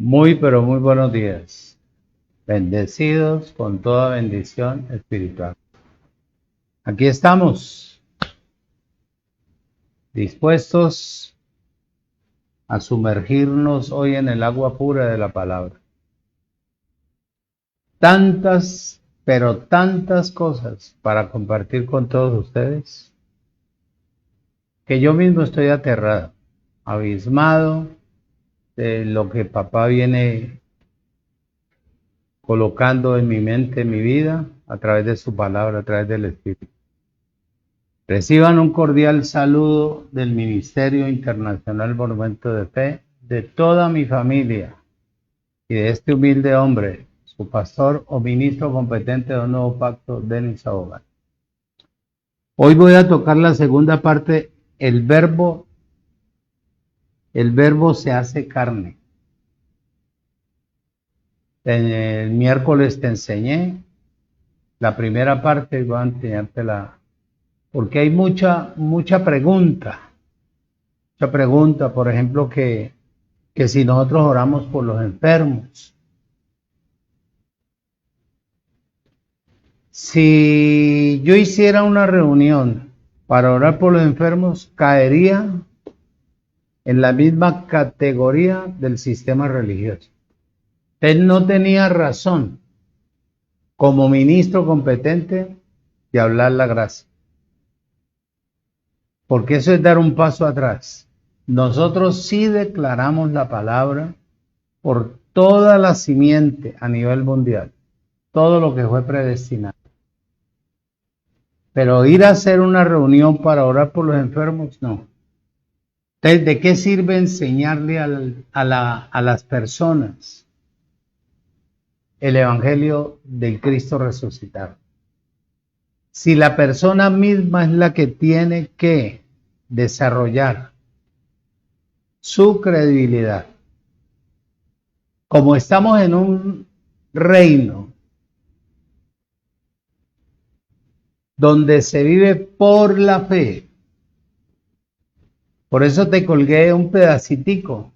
Muy, pero muy buenos días. Bendecidos con toda bendición espiritual. Aquí estamos, dispuestos a sumergirnos hoy en el agua pura de la palabra. Tantas, pero tantas cosas para compartir con todos ustedes, que yo mismo estoy aterrado, abismado de lo que papá viene colocando en mi mente, en mi vida, a través de su palabra, a través del Espíritu. Reciban un cordial saludo del Ministerio Internacional Monumento de Fe, de toda mi familia y de este humilde hombre, su pastor o ministro competente de un nuevo pacto, Denis Abogal. Hoy voy a tocar la segunda parte, el verbo se hace carne. El miércoles te enseñé la primera parte y voy a enseñártela porque hay mucha pregunta. Mucha pregunta, por ejemplo, que si nosotros oramos por los enfermos. Si yo hiciera una reunión para orar por los enfermos, caería en la misma categoría del sistema religioso. Él no tenía razón, como ministro competente, de hablar la gracia. Porque eso es dar un paso atrás. Nosotros sí declaramos la palabra por toda la simiente a nivel mundial, todo lo que fue predestinado. Pero ir a hacer una reunión para orar por los enfermos, no. Entonces, ¿de qué sirve enseñarle a las personas el Evangelio del Cristo resucitado? Si la persona misma es la que tiene que desarrollar su credibilidad. Como estamos en un reino donde se vive por la fe, por eso te colgué un pedacitico.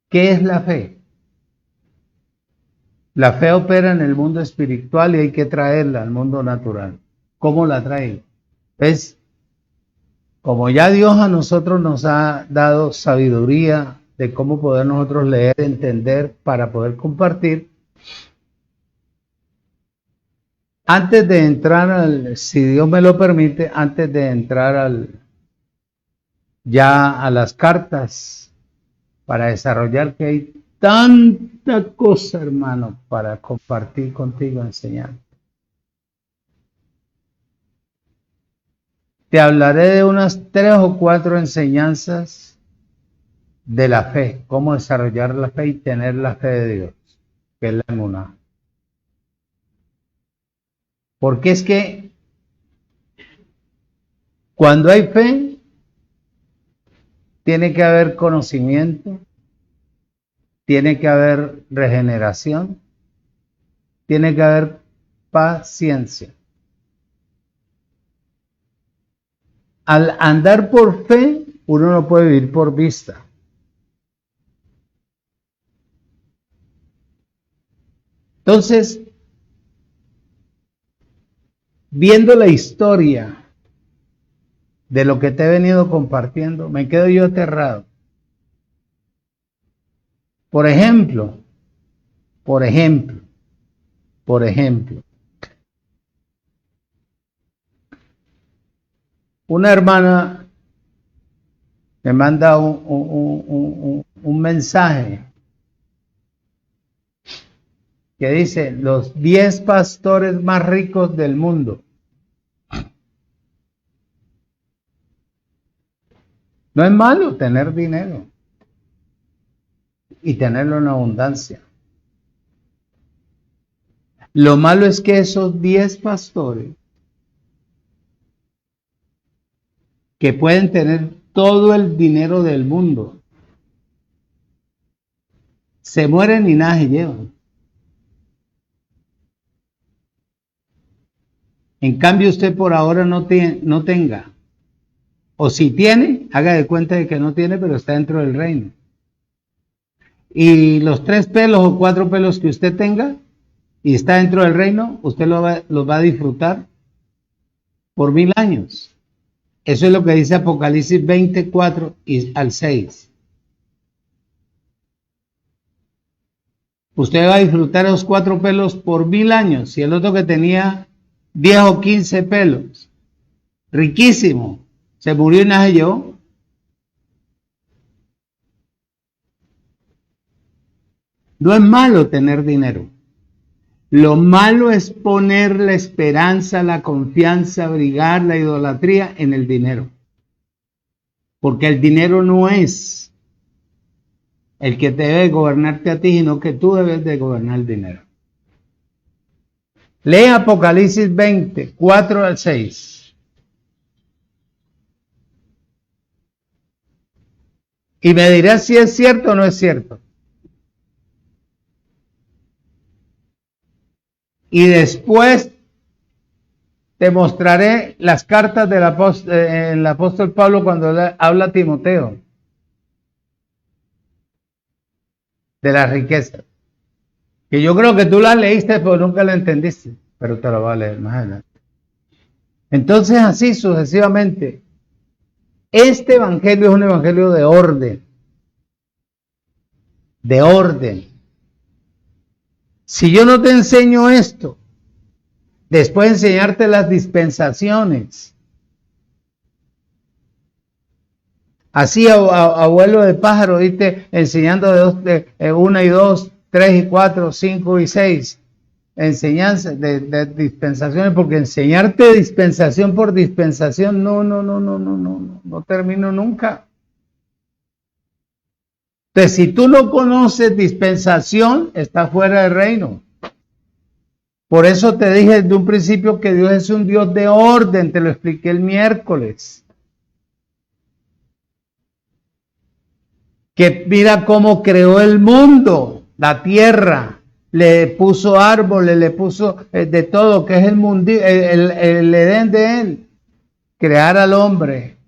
¿Qué es la fe? La fe opera en el mundo espiritual y hay que traerla al mundo natural. ¿Cómo la trae? ¿Ves? Como ya Dios a nosotros nos ha dado sabiduría de cómo poder nosotros leer, entender, para poder compartir, antes de entrar si Dios me lo permite, antes de entrar ya a las cartas, para desarrollar, que hay tanta cosa, hermano, para compartir contigo, enseñar. Te hablaré de unas 3 o 4 enseñanzas de la fe, cómo desarrollar la fe y tener la fe de Dios, que es la emuná. Porque es que cuando hay fe, tiene que haber conocimiento, tiene que haber regeneración, tiene que haber paciencia. Al andar por fe, uno no puede vivir por vista. Entonces, viendo la historia de lo que te he venido compartiendo, me quedo yo aterrado. Por ejemplo, una hermana me manda un mensaje que dice: los 10 pastores más ricos del mundo. No es malo tener dinero y tenerlo en abundancia. Lo malo es que esos 10 pastores, que pueden tener todo el dinero del mundo, se mueren y nada se llevan. En cambio, usted por ahora no tenga, o si tiene, haga de cuenta de que no tiene, pero está dentro del reino. Y los 3 pelos o 4 pelos que usted tenga y está dentro del reino, usted los va a disfrutar por 1000 años. Eso es lo que dice Apocalipsis 24 y al 6. Usted va a disfrutar esos 4 pelos por 1000 años. Y el otro que tenía 10 o 15 pelos, riquísimo, se murió y nadie llevó. No es malo tener dinero. Lo malo es poner la esperanza, la confianza, abrigar la idolatría en el dinero. Porque el dinero no es el que debe gobernarte a ti, sino que tú debes de gobernar el dinero. Lee Apocalipsis 20, 4 al 6. Y me dirás si es cierto o no es cierto. Y después te mostraré las cartas del apóstol Pablo cuando habla a Timoteo de la riqueza. Que yo creo que tú la leíste, pero nunca la entendiste. Pero te la voy a leer más adelante. Entonces, así sucesivamente. Este evangelio es un evangelio de orden. De orden. Si yo no te enseño esto, después de enseñarte las dispensaciones, así abuelo de pájaro, ¿viste? Enseñando de 1 y 2, 3 y 4, 5 y 6, enseñanzas de dispensaciones, porque enseñarte dispensación por dispensación, no termino nunca. Entonces, si tú no conoces dispensación, estás fuera del reino. Por eso te dije desde un principio que Dios es un Dios de orden, te lo expliqué el miércoles. Que mira cómo creó el mundo, la tierra, le puso árboles, le puso de todo, que es el mundo, el Edén de él. Crear al hombre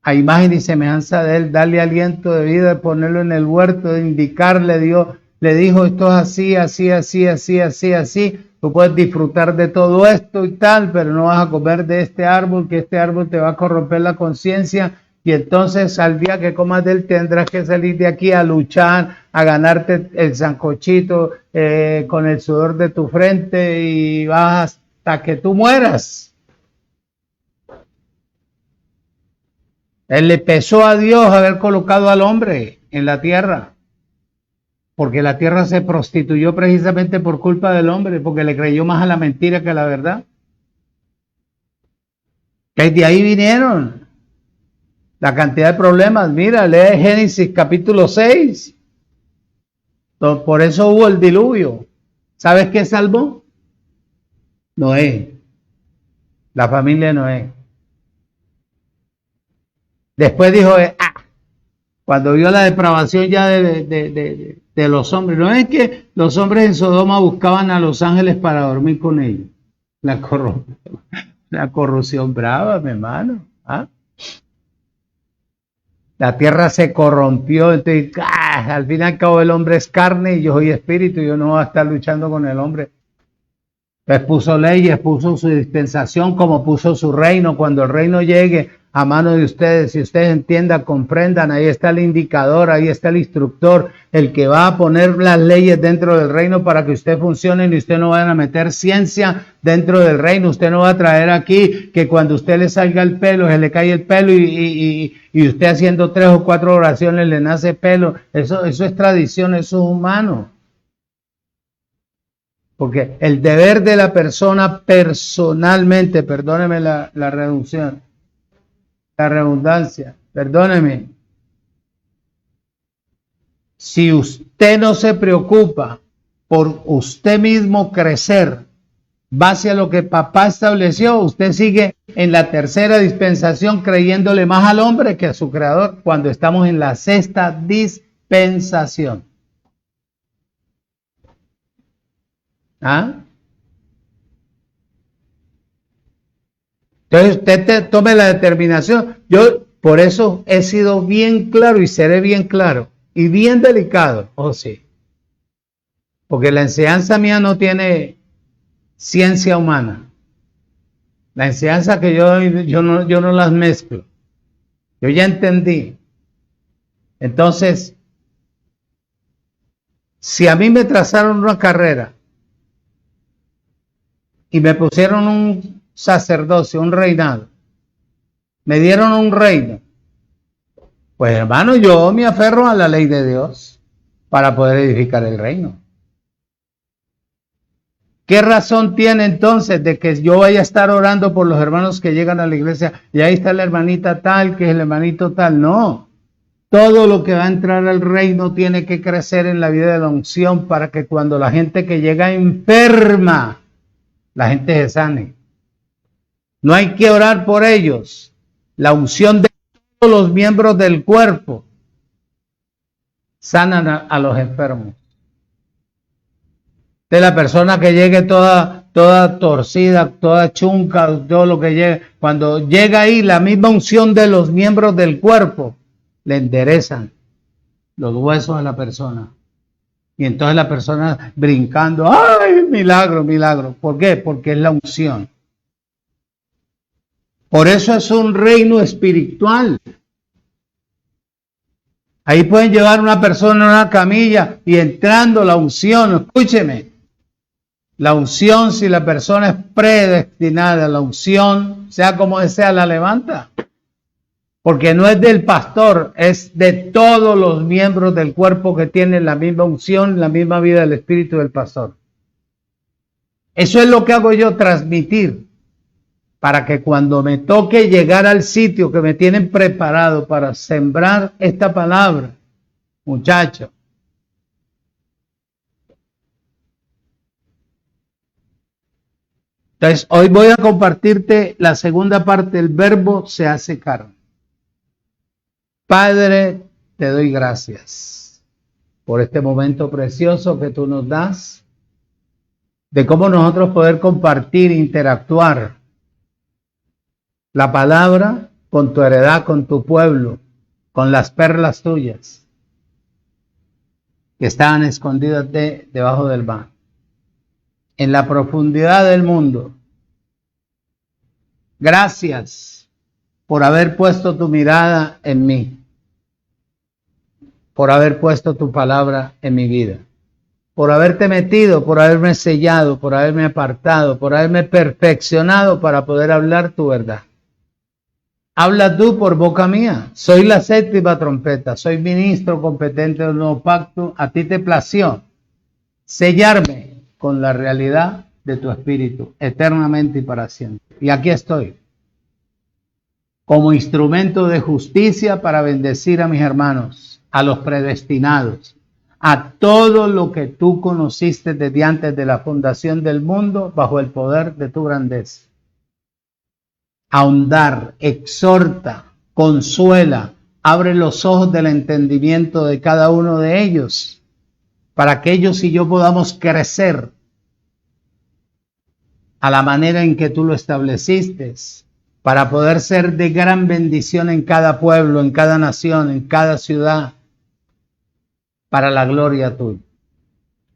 a imagen y semejanza de él, darle aliento de vida, ponerlo en el huerto, de indicarle, Dios le dijo, esto es así, así, así, así, así, así, tú puedes disfrutar de todo esto y tal, pero no vas a comer de este árbol, que este árbol te va a corromper la conciencia, y entonces al día que comas de él tendrás que salir de aquí a luchar, a ganarte el sancochito con el sudor de tu frente, y vas hasta que tú mueras. Él le pesó a Dios haber colocado al hombre en la tierra, porque la tierra se prostituyó precisamente por culpa del hombre, porque le creyó más a la mentira que a la verdad. Que de ahí vinieron la cantidad de problemas. Mira, lee Génesis capítulo 6. Por eso hubo el diluvio. ¿Sabes qué salvó? Noé. La familia de Noé. Después dijo, cuando vio la depravación ya de los hombres, no es que los hombres en Sodoma buscaban a los ángeles para dormir con ellos. La corrupción brava, mi hermano. ¿Ah? La tierra se corrompió, entonces, al fin y al cabo el hombre es carne y yo soy espíritu, y yo no voy a estar luchando con el hombre. Entonces puso leyes, puso su dispensación, como puso su reino. Cuando el reino llegue a mano de ustedes, si ustedes entiendan, comprendan, ahí está el indicador, ahí está el instructor, el que va a poner las leyes dentro del reino para que usted funcione y usted no vaya a meter ciencia dentro del reino. Usted no va a traer aquí que cuando usted le salga el pelo, se le cae el pelo y usted haciendo 3 o 4 oraciones le nace pelo. Eso es tradición, eso es humano. Porque el deber de la persona personalmente, perdóneme la reducción, la redundancia, perdóneme. Si usted no se preocupa por usted mismo crecer, base a lo que papá estableció, usted sigue en la tercera dispensación creyéndole más al hombre que a su creador, cuando estamos en la sexta dispensación. ¿Ah? Entonces usted tome la determinación. Yo por eso he sido bien claro y seré bien claro. y bien delicado. Oh, sí. Porque la enseñanza mía no tiene ciencia humana. La enseñanza que yo no las mezclo. Yo ya entendí. Entonces, si a mí me trazaron una carrera y me pusieron un sacerdocio, un reinado, me dieron un reino, pues hermano, yo me aferro a la ley de Dios para poder edificar el reino. ¿Qué razón tiene entonces de que yo vaya a estar orando por los hermanos que llegan a la iglesia y ahí está la hermanita tal, que es el hermanito tal? No. Todo lo que va a entrar al reino tiene que crecer en la vida de la unción para que cuando la gente que llega enferma, la gente se sane. No hay que orar por ellos. La unción de todos los miembros del cuerpo sanan a los enfermos. De la persona que llegue toda torcida, toda chunca, todo lo que llegue, cuando llega ahí la misma unción de los miembros del cuerpo, le enderezan los huesos de la persona. Y entonces la persona brincando, ¡ay, milagro, milagro! ¿Por qué? Porque es la unción. Por eso es un reino espiritual. Ahí pueden llevar una persona en una camilla y entrando la unción, escúcheme. La unción, si la persona es predestinada, la unción, sea como sea, la levanta. Porque no es del pastor, es de todos los miembros del cuerpo que tienen la misma unción, la misma vida del espíritu del pastor. Eso es lo que hago yo, transmitir, para que cuando me toque llegar al sitio que me tienen preparado para sembrar esta palabra, muchachos, entonces, hoy voy a compartirte la segunda parte del verbo se hace carne. Padre, te doy gracias por este momento precioso que tú nos das, de cómo nosotros poder compartir, interactuar la palabra con tu heredad, con tu pueblo, con las perlas tuyas que estaban escondidas debajo del mar. En la profundidad del mundo. Gracias por haber puesto tu mirada en mí, por haber puesto tu palabra en mi vida, por haberte metido, por haberme sellado, por haberme apartado, por haberme perfeccionado para poder hablar tu verdad. Habla tú por boca mía. Soy la séptima trompeta, soy ministro competente del nuevo pacto. A ti te plació sellarme con la realidad de tu espíritu, eternamente y para siempre. Y aquí estoy, como instrumento de justicia para bendecir a mis hermanos, a los predestinados, a todo lo que tú conociste desde antes de la fundación del mundo, bajo el poder de tu grandeza. Ahondar, exhorta, consuela, abre los ojos del entendimiento de cada uno de ellos, para que ellos y yo podamos crecer a la manera en que tú lo estableciste, para poder ser de gran bendición en cada pueblo, en cada nación, en cada ciudad, para la gloria tuya.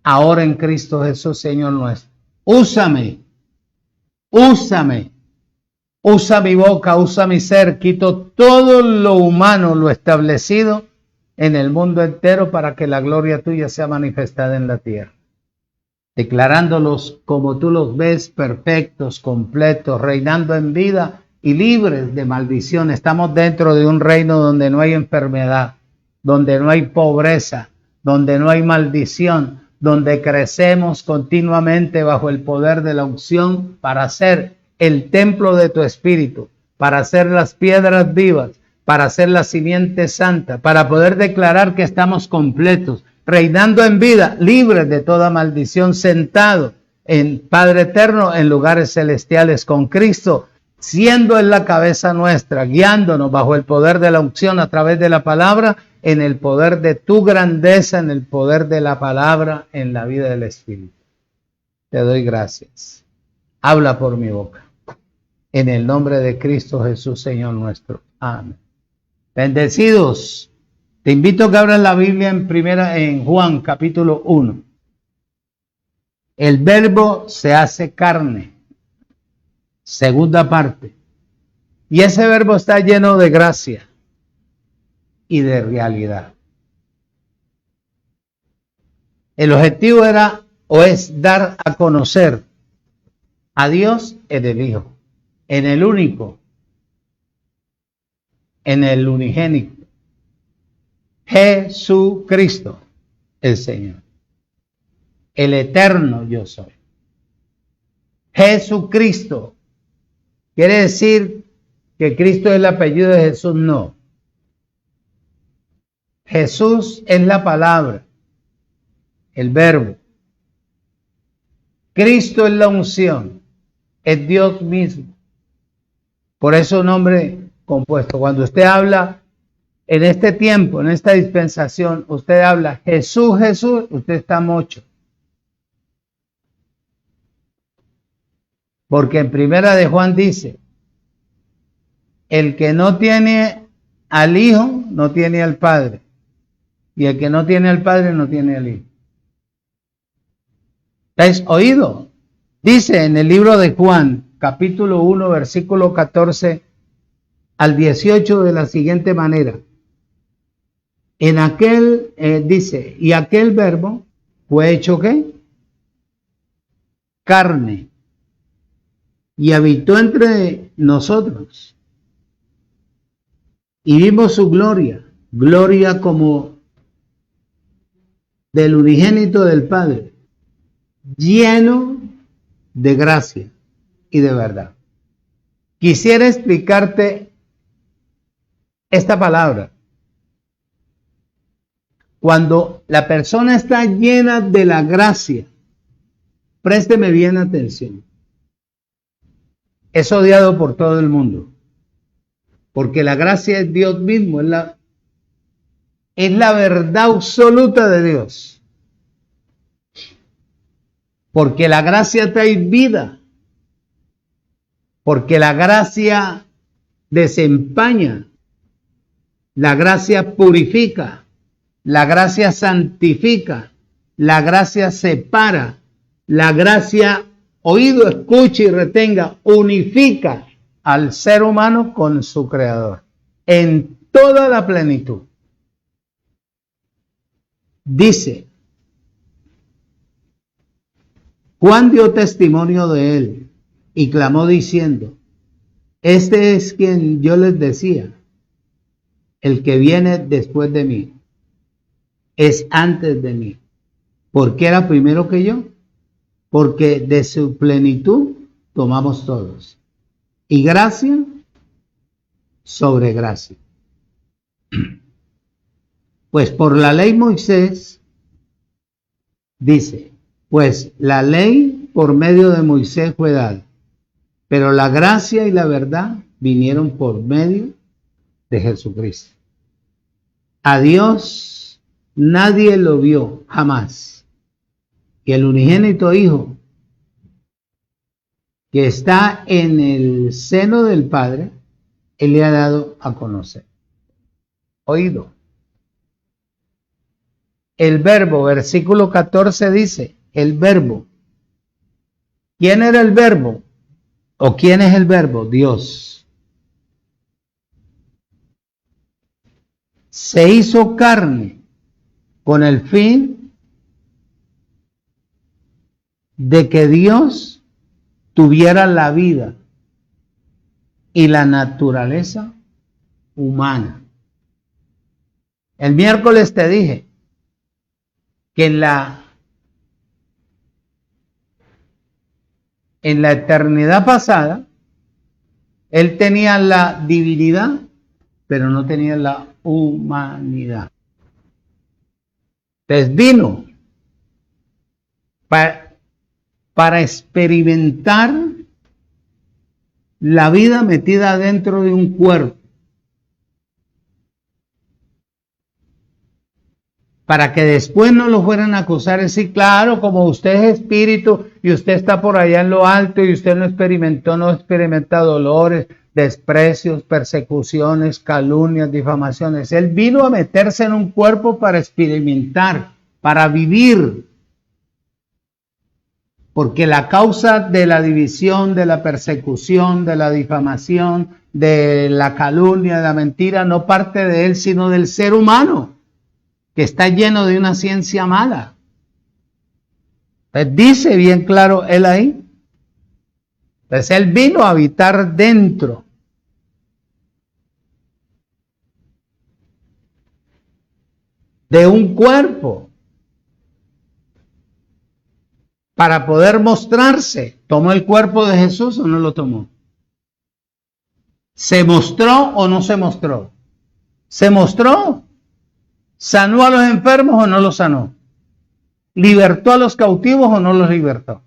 Ahora en Cristo Jesús, Señor nuestro. Úsame, úsame, usa mi boca, usa mi ser, quito todo lo humano, lo establecido en el mundo entero para que la gloria tuya sea manifestada en la tierra. Declarándolos como tú los ves, perfectos, completos, reinando en vida y libres de maldición. Estamos dentro de un reino donde no hay enfermedad, donde no hay pobreza, donde no hay maldición, donde crecemos continuamente bajo el poder de la unción para ser el templo de tu espíritu, para ser las piedras vivas, para ser la simiente santa, para poder declarar que estamos completos, reinando en vida, libres de toda maldición, sentado en Padre eterno en lugares celestiales con Cristo, siendo en la cabeza nuestra, guiándonos bajo el poder de la unción a través de la palabra, en el poder de tu grandeza, en el poder de la palabra, en la vida del Espíritu. Te doy gracias. Habla por mi boca. En el nombre de Cristo Jesús, Señor nuestro. Amén. Bendecidos. Te invito a que abras la Biblia en Juan capítulo 1. El verbo se hace carne. Segunda parte. Y ese verbo está lleno de gracia y de realidad. El objetivo era o es dar a conocer a Dios en el Hijo, en el único, en el unigénito, Jesucristo, el Señor, el eterno yo soy. Jesucristo, ¿quiere decir que Cristo es el apellido de Jesús? No. Jesús es la palabra, el verbo. Cristo es la unción, es Dios mismo. Por eso nombre compuesto. Cuando usted habla en este tiempo, en esta dispensación, usted habla Jesús, Jesús, usted está mocho. Porque en primera de Juan dice, el que no tiene al Hijo, no tiene al Padre. Y el que no tiene al Padre, no tiene al Hijo. ¿Habéis oído? Dice en el libro de Juan, capítulo 1, versículo 14 al 18 de la siguiente manera. En aquel, dice, y aquel verbo fue hecho ¿qué? Carne. Y habitó entre nosotros. Y vimos su gloria, gloria como del unigénito del Padre, lleno de gracia y de verdad. Quisiera explicarte esta palabra. Cuando la persona está llena de la gracia, présteme bien atención. Es odiado por todo el mundo, porque la gracia es Dios mismo, es la verdad absoluta de Dios. Porque la gracia trae vida, porque la gracia desempaña, la gracia purifica, la gracia santifica, la gracia separa, la gracia, oído, escuche y retenga, unifica al ser humano con su creador en toda la plenitud. Dice, Juan dio testimonio de él y clamó diciendo, este es quien yo les decía, el que viene después de mí, es antes de mí. ¿Por qué era primero que yo? Porque de su plenitud tomamos todos. Y gracia sobre gracia. Pues por la ley Moisés, dice, pues la ley por medio de Moisés fue dada, pero la gracia y la verdad vinieron por medio de Jesucristo. A Dios nadie lo vio jamás. Y el unigénito Hijo que está en el seno del Padre, Él le ha dado a conocer. Oído. El verbo, versículo 14 dice, el verbo. ¿Quién era el verbo? ¿O quién es el verbo? Dios. Se hizo carne con el fin de que Dios tuviera la vida y la naturaleza humana. El miércoles te dije que en la eternidad pasada, Él tenía la divinidad, pero no tenía la humanidad. Entonces vino para experimentar la vida metida dentro de un cuerpo. para que después no lo fueran a acusar. Es decir, claro, como usted es espíritu y usted está por allá en lo alto y usted no experimenta dolores, desprecios, persecuciones, calumnias, difamaciones. Él vino a meterse en un cuerpo para experimentar, para vivir. Porque la causa de la división, de la persecución, de la difamación, de la calumnia, de la mentira, no parte de él, sino del ser humano, que está lleno de una ciencia mala. Entonces dice bien claro él ahí. Entonces él vino a habitar dentro. De un cuerpo. Para poder mostrarse. ¿Tomó el cuerpo de Jesús o no lo tomó? ¿Se mostró o no se mostró? Se mostró. ¿Sanó a los enfermos o no los sanó? ¿Libertó a los cautivos o no los libertó?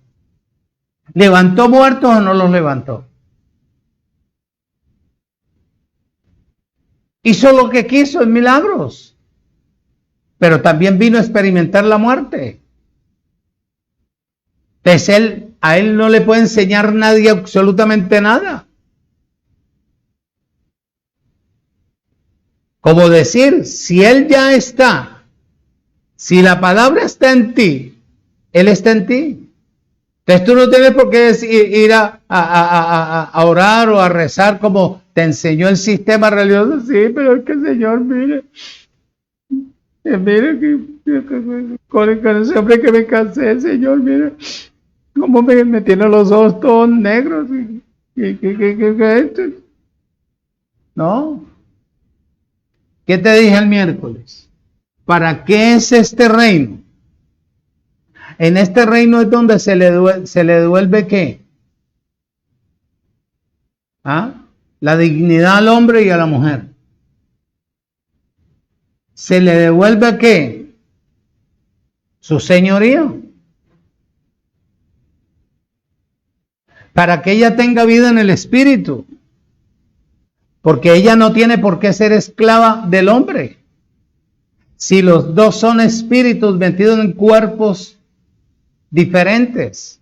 ¿Levantó muertos o no los levantó? Hizo lo que quiso en milagros, pero también vino a experimentar la muerte. Entonces a él no le puede enseñar nadie absolutamente nada. Como decir, si él ya está, si la palabra está en ti, él está en ti. Entonces tú no tienes por qué ir a orar o a rezar como te enseñó el sistema religioso. Sí, pero es que el Señor, mire que con ese hombre que me cansé, el Señor, mire cómo me tiene los ojos todos negros. ¿No? ¿Qué te dije el miércoles? ¿Para qué es este reino? En este reino es donde se le devuelve ¿qué? La dignidad al hombre y a la mujer. ¿Se le devuelve qué? Su señoría. Para que ella tenga vida en el espíritu. Porque ella no tiene por qué ser esclava del hombre. Si los dos son espíritus metidos en cuerpos diferentes,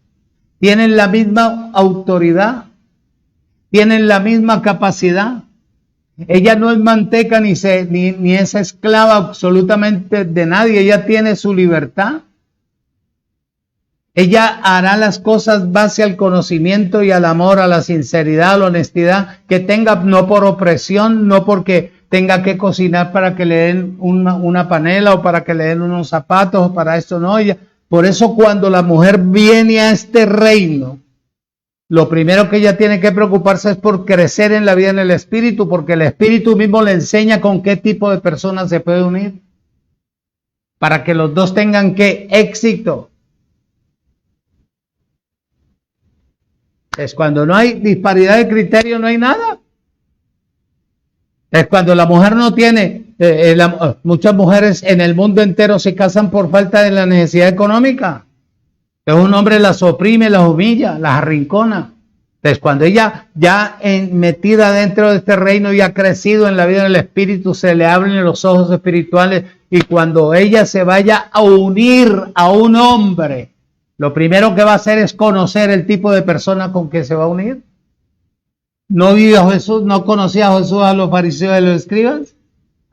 tienen la misma autoridad, tienen la misma capacidad. Ella no es manteca ni es esclava absolutamente de nadie, ella tiene su libertad. Ella hará las cosas base al conocimiento y al amor, a la sinceridad, a la honestidad, que tenga no por opresión, no porque tenga que cocinar para que le den una panela o para que le den unos zapatos o para esto, no. Ella, por eso cuando la mujer viene a este reino, lo primero que ella tiene que preocuparse es por crecer en la vida en el espíritu, porque el espíritu mismo le enseña con qué tipo de personas se puede unir, para que los dos tengan ¿qué? Éxito. Es cuando no hay disparidad de criterio, no hay nada. Es cuando la mujer no tiene, muchas mujeres en el mundo entero se casan por falta de la necesidad económica. Entonces un hombre las oprime, las humilla, las arrincona. Entonces cuando ella ya metida dentro de este reino y ha crecido en la vida del espíritu, se le abren los ojos espirituales y cuando ella se vaya a unir a un hombre, lo primero que va a hacer es conocer el tipo de persona con que se va a unir. ¿No vio Jesús, no conocía a Jesús a los fariseos y a los escribas?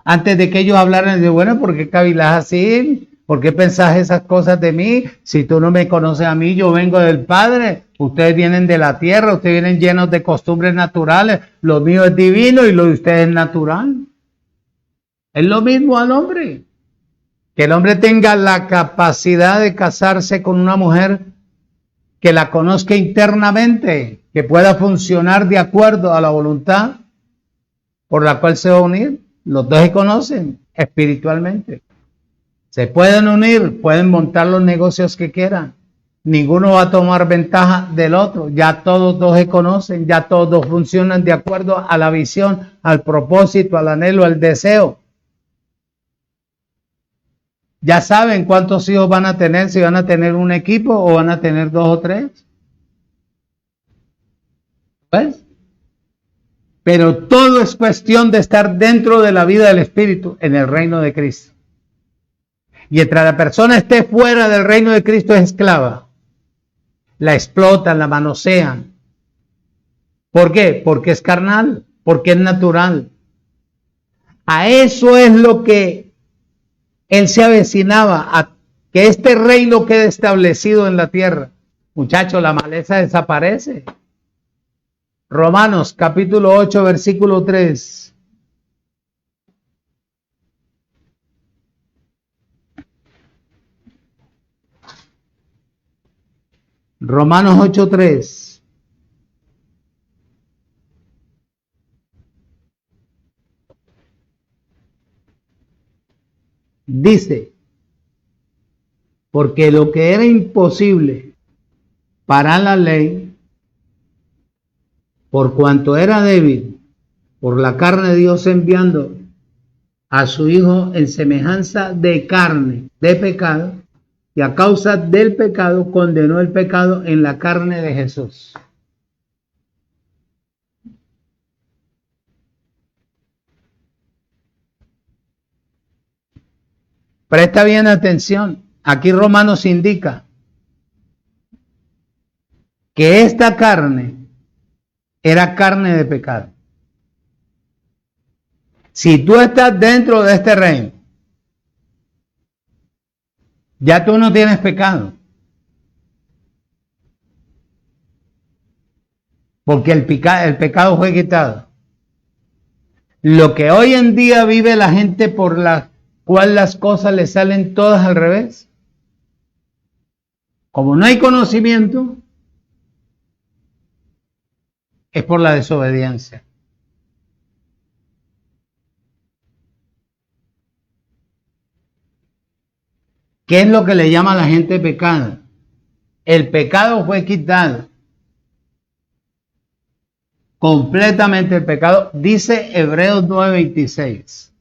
Antes de que ellos hablaran de, bueno, ¿por qué cavilás así? ¿Por qué pensás esas cosas de mí? Si tú no me conoces a mí, yo vengo del Padre. Ustedes vienen de la tierra, ustedes vienen llenos de costumbres naturales. Lo mío es divino y lo de ustedes es natural. Es lo mismo al hombre. Que el hombre tenga la capacidad de casarse con una mujer que la conozca internamente, que pueda funcionar de acuerdo a la voluntad por la cual se va a unir. Los dos se conocen espiritualmente. Se pueden unir, pueden montar los negocios que quieran. Ninguno va a tomar ventaja del otro. Ya todos dos se conocen, ya todos dos funcionan de acuerdo a la visión, al propósito, al anhelo, al deseo. Ya saben cuántos hijos van a tener, si van a tener un equipo o van a tener 2 o 3. ¿Ves? Pero todo es cuestión de estar dentro de la vida del Espíritu en el reino de Cristo. Mientras la persona esté fuera del reino de Cristo es esclava. La explotan, la manosean. ¿Por qué? Porque es carnal, porque es natural. A eso es lo que él se avecinaba, a que este reino quede establecido en la tierra. Muchachos, la maleza desaparece. Romanos capítulo 8, versículo 3. Romanos 8, 3. Dice, porque lo que era imposible para la ley, por cuanto era débil, por la carne de Dios enviando a su Hijo en semejanza de carne, de pecado, y a causa del pecado condenó el pecado en la carne de Jesús. Presta bien atención. Aquí Romanos indica que esta carne era carne de pecado. Si tú estás dentro de este reino, ya tú no tienes pecado. Porque el pecado fue quitado. Lo que hoy en día vive la gente por la cual las cosas le salen todas al revés. Como no hay conocimiento, es por la desobediencia. ¿Qué es lo que le llama a la gente pecado? El pecado fue quitado. Completamente el pecado. Dice Hebreos 9:26.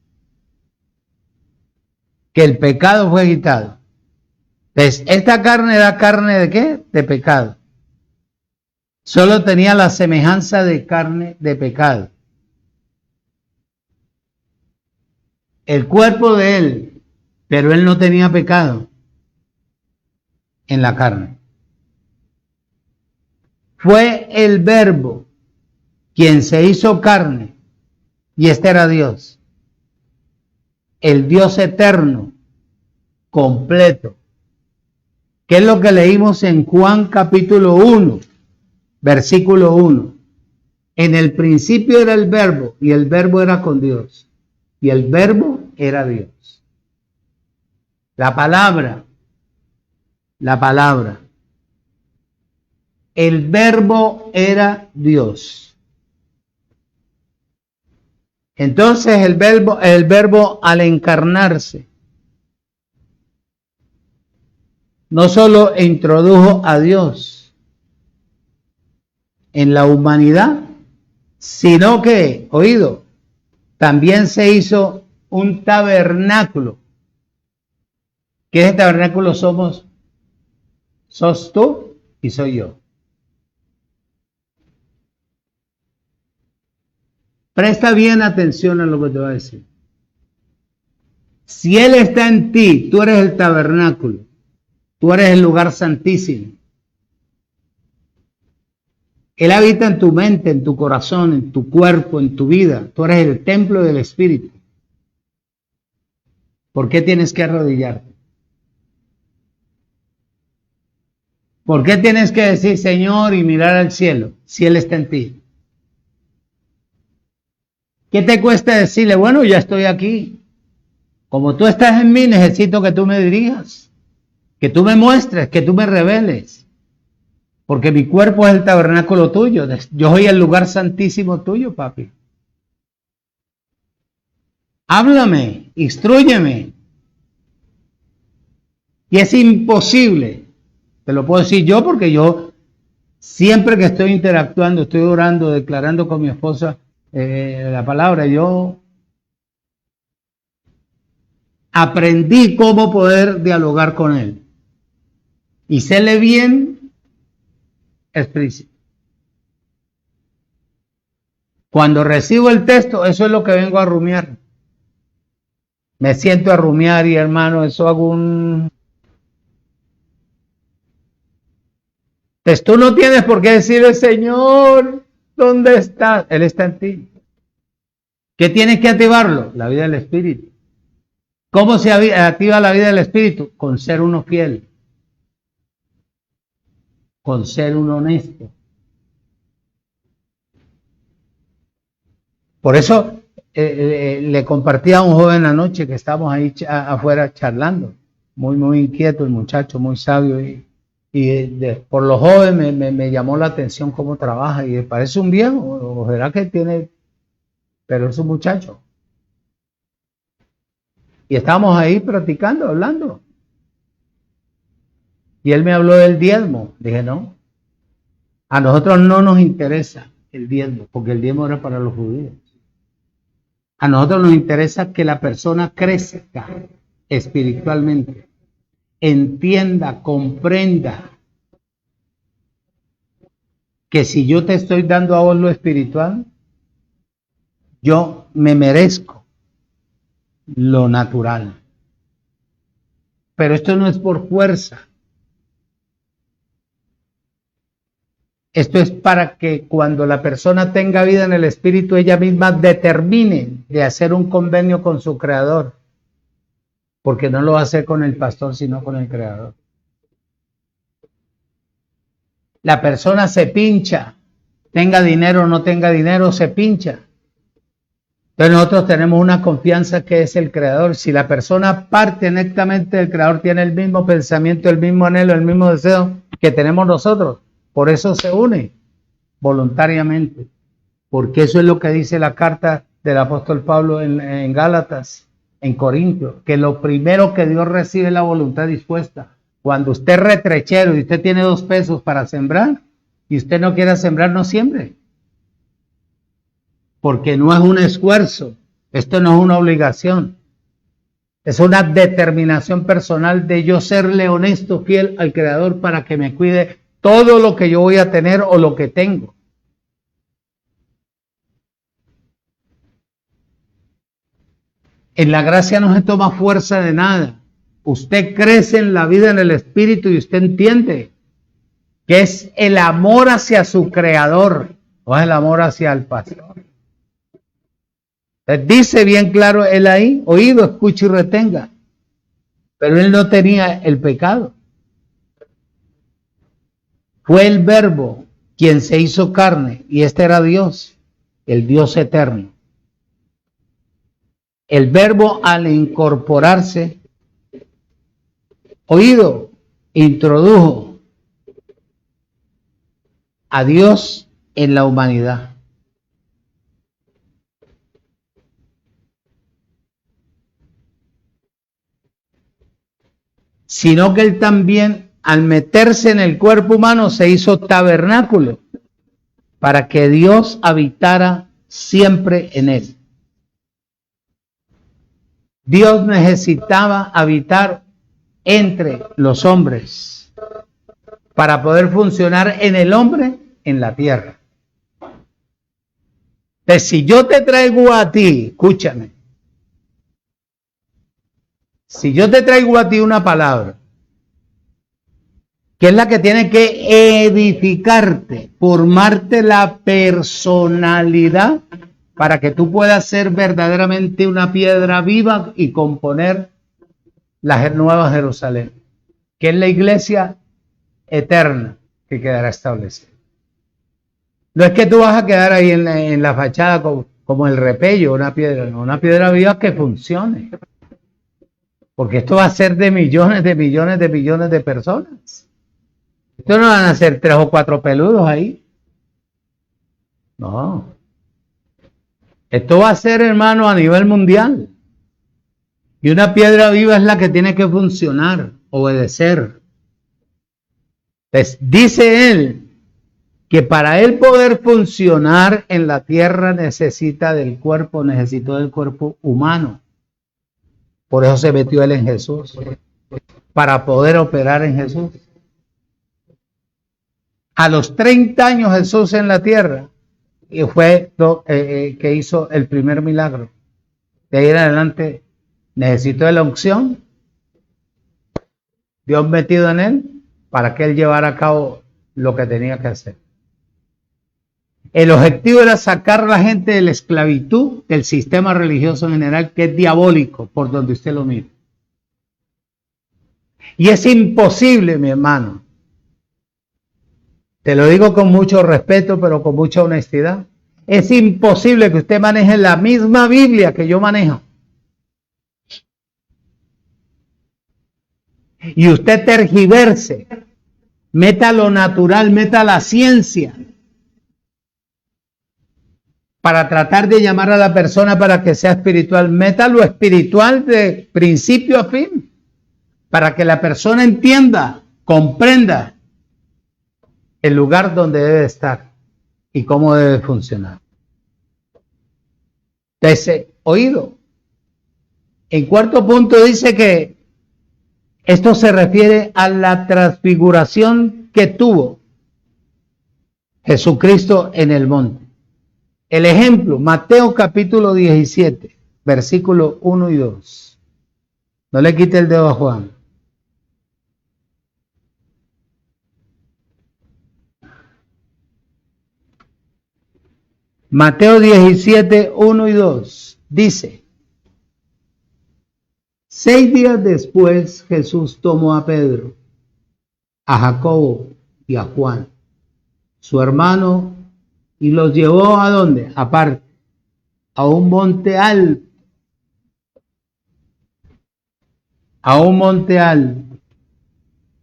Que el pecado fue quitado. Entonces, esta carne era carne de ¿qué? De pecado. Solo tenía la semejanza de carne de pecado. El cuerpo de él, pero él no tenía pecado en la carne. Fue el Verbo quien se hizo carne, y este era Dios. El Dios eterno, completo. ¿Qué es lo que leímos en Juan capítulo 1, versículo 1? En el principio era el Verbo, y el Verbo era con Dios, y el Verbo era Dios. La palabra. El Verbo era Dios. Entonces el verbo al encarnarse, no solo introdujo a Dios en la humanidad, sino que, oído, también se hizo un tabernáculo. ¿Qué es el tabernáculo? Sos tú y soy yo. Presta bien atención a lo que te voy a decir. Si Él está en ti, tú eres el tabernáculo, tú eres el lugar santísimo. Él habita en tu mente, en tu corazón, en tu cuerpo, en tu vida. Tú eres el templo del Espíritu. ¿Por qué tienes que arrodillarte? ¿Por qué tienes que decir Señor y mirar al cielo si Él está en ti? ¿Qué te cuesta decirle, bueno, ya estoy aquí? Como tú estás en mí, necesito que tú me dirijas, que tú me muestres, que tú me reveles. Porque mi cuerpo es el tabernáculo tuyo. Yo soy el lugar santísimo tuyo, papi. Háblame, instrúyeme. Y es imposible. Te lo puedo decir yo porque yo siempre que estoy interactuando, estoy orando, declarando con mi esposa la palabra, yo aprendí cómo poder dialogar con él. Y séle bien explícito. Cuando recibo el texto, eso es lo que vengo a rumiar. Me siento a rumiar y hermano, eso hago un... Entonces tú no tienes por qué decirle, Señor, ¿dónde estás? Él está en ti. ¿Qué tienes que activarlo? La vida del Espíritu. ¿Cómo se activa la vida del Espíritu? Con ser uno fiel. Con ser uno honesto. Por eso le compartí a un joven anoche que estábamos ahí afuera charlando. Muy inquieto el muchacho, muy sabio. Por lo joven me llamó la atención cómo trabaja. Y parece un viejo, o será que tiene... Pero es un muchacho. Y estábamos ahí practicando, hablando. Y él me habló del diezmo. Dije, no. A nosotros no nos interesa el diezmo, porque el diezmo era para los judíos. A nosotros nos interesa que la persona crezca espiritualmente, entienda, comprenda que si yo te estoy dando a vos lo espiritual, yo me merezco lo natural. Pero esto no es por fuerza. Esto es para que cuando la persona tenga vida en el espíritu, ella misma determine de hacer un convenio con su creador. Porque no lo va a hacer con el pastor, sino con el creador. La persona se pincha, tenga dinero o no tenga dinero, se pincha. Entonces nosotros tenemos una confianza que es el creador. Si la persona parte netamente del creador, tiene el mismo pensamiento, el mismo anhelo, el mismo deseo que tenemos nosotros. Por eso se une voluntariamente, porque eso es lo que dice la carta del apóstol Pablo en Gálatas, en Corintios, que lo primero que Dios recibe es la voluntad dispuesta. Cuando usted es retrechero y usted tiene 2 pesos para sembrar y usted no quiere sembrar, no siembre, porque no es un esfuerzo, esto no es una obligación, es una determinación personal de yo serle honesto, fiel al Creador para que me cuide todo lo que yo voy a tener o lo que tengo. En la gracia no se toma fuerza de nada. Usted crece en la vida en el Espíritu y usted entiende que es el amor hacia su Creador, no es el amor hacia el pastor. Dice bien claro él ahí, oído, escuche y retenga. Pero él no tenía el pecado. Fue el Verbo quien se hizo carne y este era Dios, el Dios eterno. El Verbo al incorporarse, oído, introdujo a Dios en la humanidad. Sino que él también, al meterse en el cuerpo humano, se hizo tabernáculo para que Dios habitara siempre en él. Dios necesitaba habitar entre los hombres para poder funcionar en el hombre en la tierra. Entonces, si yo te traigo a ti, escúchame, si yo te traigo a ti una palabra, que es la que tiene que edificarte, formarte la personalidad para que tú puedas ser verdaderamente una piedra viva y componer la nueva Jerusalén, que es la iglesia eterna que quedará establecida. No es que tú vas a quedar ahí en la fachada como el repello, una piedra viva que funcione. Porque esto va a ser de millones de personas. Esto no van a ser 3 o 4 peludos ahí. No. Esto va a ser, hermano, a nivel mundial. Y una piedra viva es la que tiene que funcionar, obedecer. Pues dice él que para él poder funcionar en la tierra necesitó del cuerpo humano. Por eso se metió él en Jesús, para poder operar en Jesús. A los 30 años Jesús en la tierra, y fue que hizo el primer milagro. De ahí en adelante Necesito de la unción, Dios metido en él, para que él llevara a cabo lo que tenía que hacer. El objetivo era sacar a la gente de la esclavitud del sistema religioso en general, que es diabólico, por donde usted lo mire. Y es imposible, mi hermano, te lo digo con mucho respeto, pero con mucha honestidad, es imposible que usted maneje la misma Biblia que yo manejo. Y usted tergiverse, meta lo natural, meta la ciencia, para tratar de llamar a la persona para que sea espiritual. Meta lo espiritual de principio a fin, para que la persona entienda, comprenda el lugar donde debe estar y cómo debe funcionar. Entonces, oído. En cuarto punto dice que esto se refiere a la transfiguración que tuvo Jesucristo en el monte. El ejemplo, Mateo capítulo 17, versículos 1 y 2. No le quite el dedo a Juan. Mateo 17, 1 y 2 dice: 6 días después Jesús tomó a Pedro, a Jacobo y a Juan, su hermano, y los llevó ¿a dónde? Aparte, a un monte alto,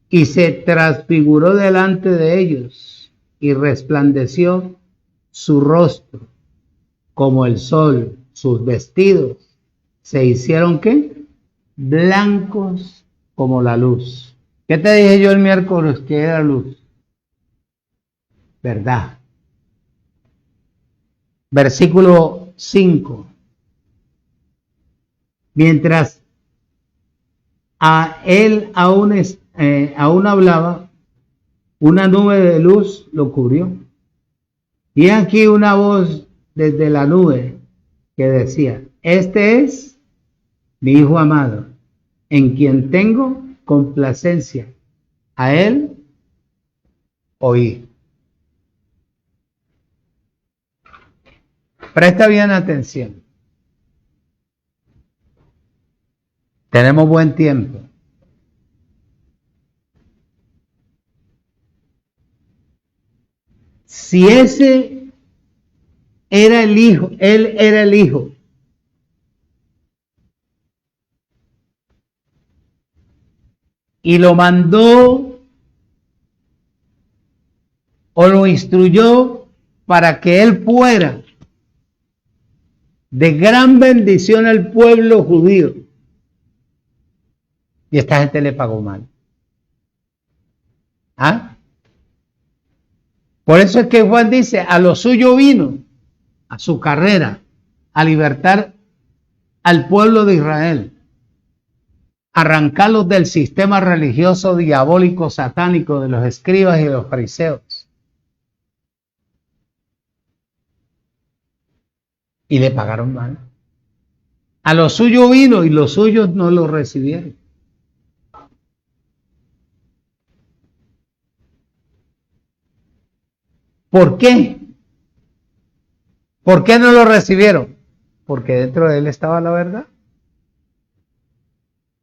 y se transfiguró delante de ellos, y resplandeció su rostro como el sol, sus vestidos se hicieron ¿qué? Blancos como la luz. ¿Qué te dije yo el miércoles que era luz? Verdad. Versículo 5. Mientras a él aún hablaba, una nube de luz lo cubrió. Y aquí una voz desde la nube que decía: este es mi Hijo amado, en quien tengo complacencia. A él oí. Presta bien atención. Tenemos buen tiempo. Si ese era el Hijo, él era el Hijo, y lo mandó o lo instruyó para que él fuera de gran bendición al pueblo judío, y esta gente le pagó mal. ¿Ah? Por eso es que Juan dice: a lo suyo vino, a su carrera, a libertar al pueblo de Israel, arrancarlos del sistema religioso diabólico satánico de los escribas y de los fariseos. Y le pagaron mal. A lo suyo vino y los suyos no lo recibieron. ¿Por qué? ¿Por qué no lo recibieron? Porque dentro de él estaba la verdad.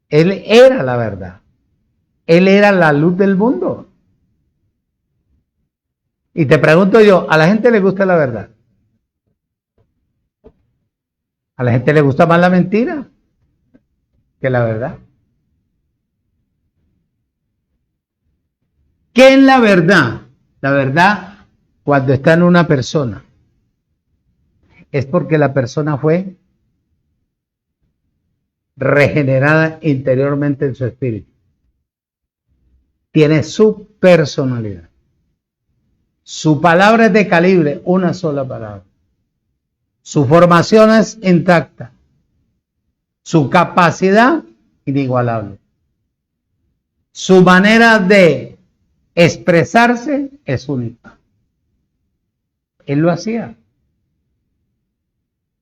Él era la verdad. Él era la luz del mundo. Y te pregunto yo, ¿a la gente le gusta la verdad? A la gente le gusta más la mentira que la verdad. ¿Qué es la verdad? La verdad, cuando está en una persona, es porque la persona fue regenerada interiormente en su espíritu. Tiene su personalidad. Su palabra es de calibre, una sola palabra. Su formación es intacta. Su capacidad, inigualable. Su manera de expresarse es única. Él lo hacía.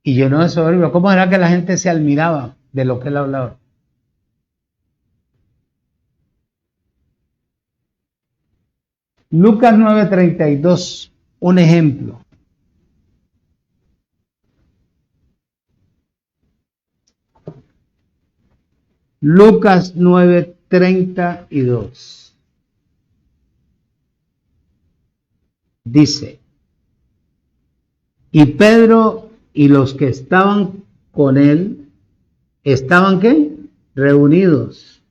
Y llenó de soberbia. ¿Cómo era que la gente se admiraba de lo que él hablaba. Lucas 9:32, un ejemplo. Lucas 9:32. Dice, y Pedro y los que estaban con él, ¿estaban qué? Reunidos.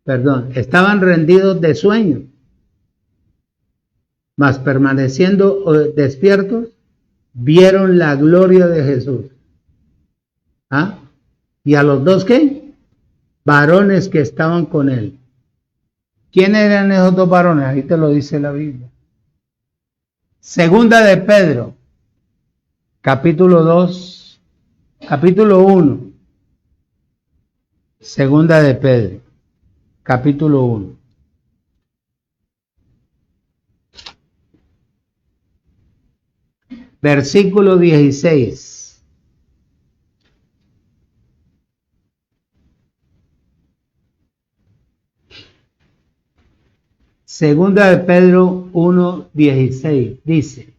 Perdón, estaban rendidos de sueño, mas permaneciendo despiertos, vieron la gloria de Jesús. ¿Ah? ¿Y a los dos qué? Varones que estaban con él. ¿Quiénes eran esos dos varones? Ahí te lo dice la Biblia. Segunda de Pedro, capítulo 1. Segunda de Pedro, capítulo 1. Versículo 16. Segunda de Pedro 1:16 dice,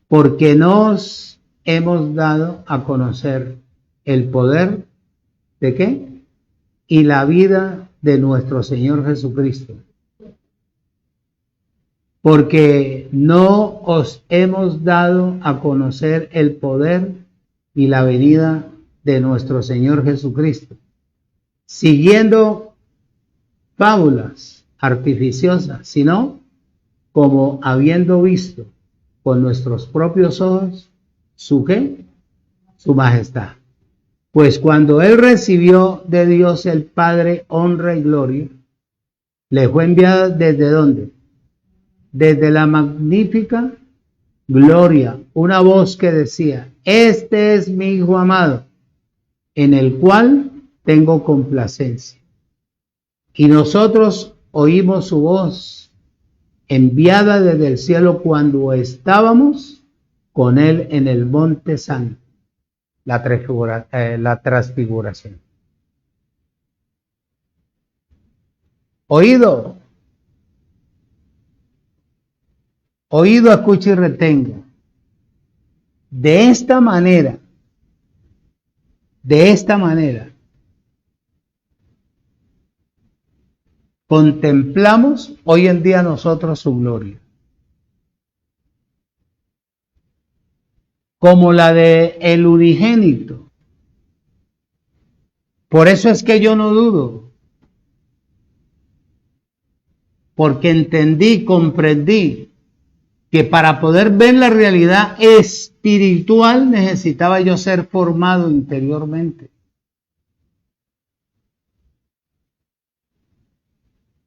porque nos hemos dado a conocer el poder ¿de qué? Y la vida de nuestro Señor Jesucristo. Porque no os hemos dado a conocer el poder y la venida de nuestro Señor Jesucristo, siguiendo fábulas artificiosas, sino como habiendo visto con nuestros propios ojos su ¿qué? Su majestad. Pues cuando él recibió de Dios el Padre honra y gloria, le fue enviada ¿desde dónde? Desde la magnífica gloria, una voz que decía, este es mi Hijo amado, en el cual tengo complacencia. Y nosotros oímos su voz, enviada desde el cielo cuando estábamos con él en el monte santo, la transfiguración. Oído, escucha y retenga. De esta manera, contemplamos hoy en día nosotros su gloria, como la de el unigénito. Por eso es que yo no dudo, porque comprendí que para poder ver la realidad espiritual necesitaba yo ser formado interiormente.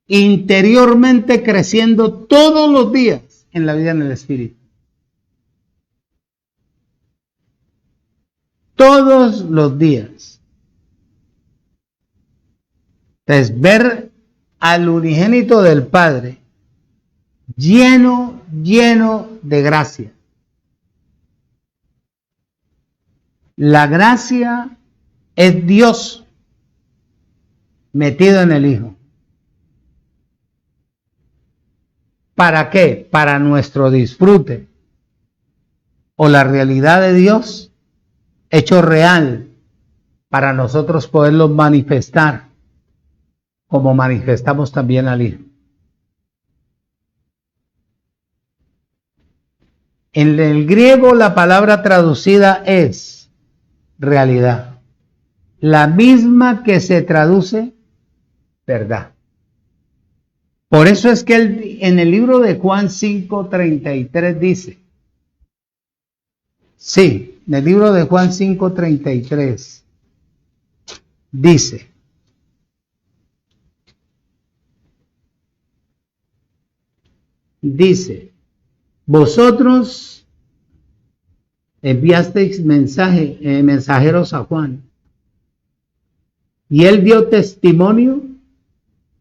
Interiormente creciendo todos los días en la vida en el Espíritu. Todos los días. Entonces, ver al unigénito del Padre lleno de gracia. La gracia es Dios metido en el Hijo. ¿Para qué? Para nuestro disfrute. O la realidad de Dios hecho real para nosotros poderlo manifestar como manifestamos también al Hijo. En el griego la palabra traducida es realidad, la misma que se traduce verdad. Por eso es que él, en el libro de Juan 5:33 dice, sí, en el libro de Juan 5:33 dice, vosotros enviasteis mensajeros a Juan, y él dio testimonio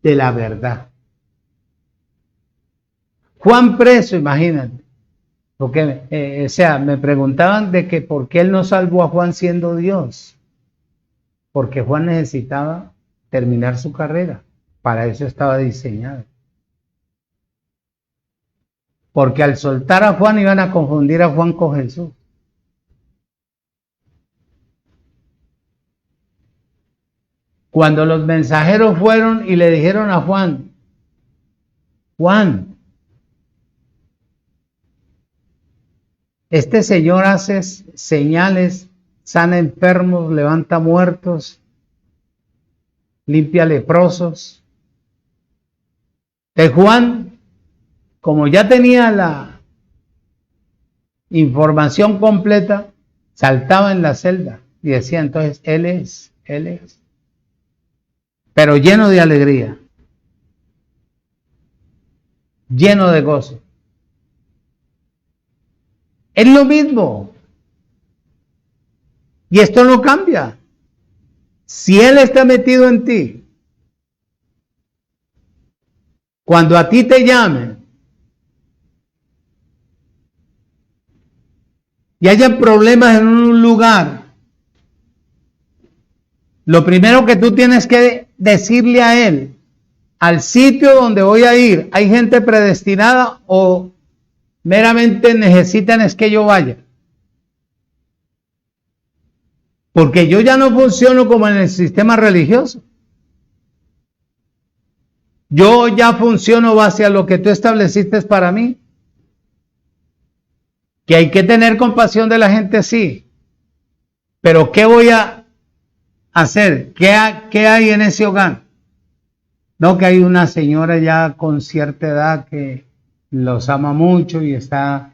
de la verdad. Juan preso, imagínate. Porque, o sea, me preguntaban de que por qué él no salvó a Juan siendo Dios. Porque Juan necesitaba terminar su carrera. Para eso estaba diseñado. Porque al soltar a Juan iban a confundir a Juan con Jesús. Cuando los mensajeros fueron y le dijeron a Juan, Juan, este señor hace señales, sana enfermos, levanta muertos, limpia leprosos. De Juan, como ya tenía la información completa, saltaba en la celda y decía entonces, él es. Pero lleno de alegría, lleno de gozo. Es lo mismo. Y esto no cambia. Si Él está metido en ti, cuando a ti te llamen y haya problemas en un lugar, lo primero que tú tienes que decirle a Él, al sitio donde voy a ir, ¿hay gente predestinada o meramente necesitan es que yo vaya? Porque yo ya no funciono como en el sistema religioso. Yo ya funciono base a lo que tú estableciste para mí. Que hay que tener compasión de la gente, sí. Pero ¿qué voy a hacer? ¿Qué hay en ese hogar? No, que hay una señora ya con cierta edad que los ama mucho y está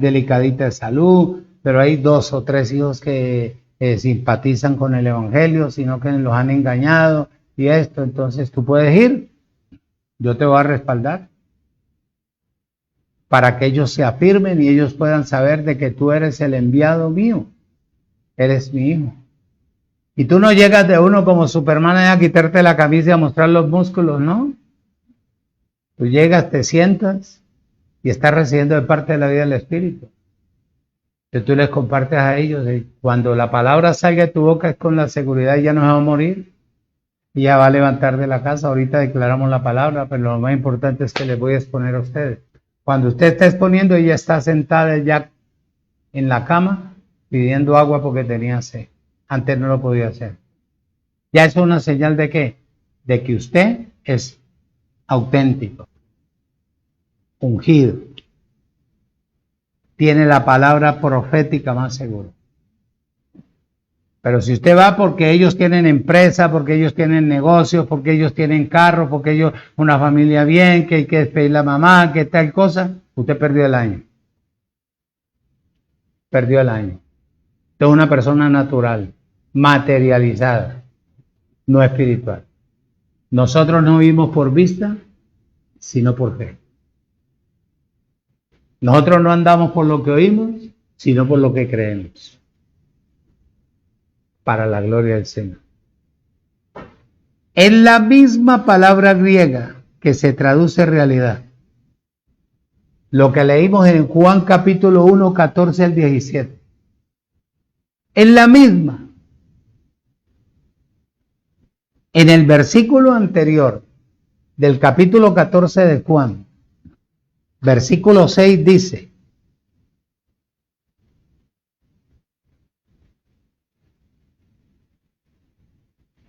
delicadita de salud, pero hay 2 o 3 hijos que simpatizan con el evangelio, sino que los han engañado y esto. Entonces tú puedes ir, yo te voy a respaldar para que ellos se afirmen y ellos puedan saber de que tú eres el enviado mío, eres mi hijo. Y tú no llegas de uno como Superman a quitarte la camisa y a mostrar los músculos, ¿no? Tú llegas, te sientas y estás recibiendo de parte de la vida del Espíritu. Que tú les compartes a ellos. Y cuando la palabra salga de tu boca es con la seguridad, ya no se va a morir. Y ya va a levantar de la casa. Ahorita declaramos la palabra, pero lo más importante es que les voy a exponer a ustedes. Cuando usted está exponiendo, ella está sentada ya en la cama pidiendo agua porque tenía sed. Antes no lo podía hacer. Ya es una señal de ¿qué? De que usted es auténtico, ungido, tiene la palabra profética más segura. Pero si usted va porque ellos tienen empresa, porque ellos tienen negocios, porque ellos tienen carro, porque ellos una familia bien, que hay que despedir la mamá, que tal cosa, usted perdió el año. Perdió el año. Usted es una persona natural, materializada, no espiritual. Nosotros no vivimos por vista, sino por fe. Nosotros no andamos por lo que oímos, sino por lo que creemos. Para la gloria del Señor. Es la misma palabra griega que se traduce realidad. Lo que leímos en Juan capítulo 1, 14 al 17. Es la misma. En el versículo anterior del capítulo 14 de Juan, versículo 6 dice: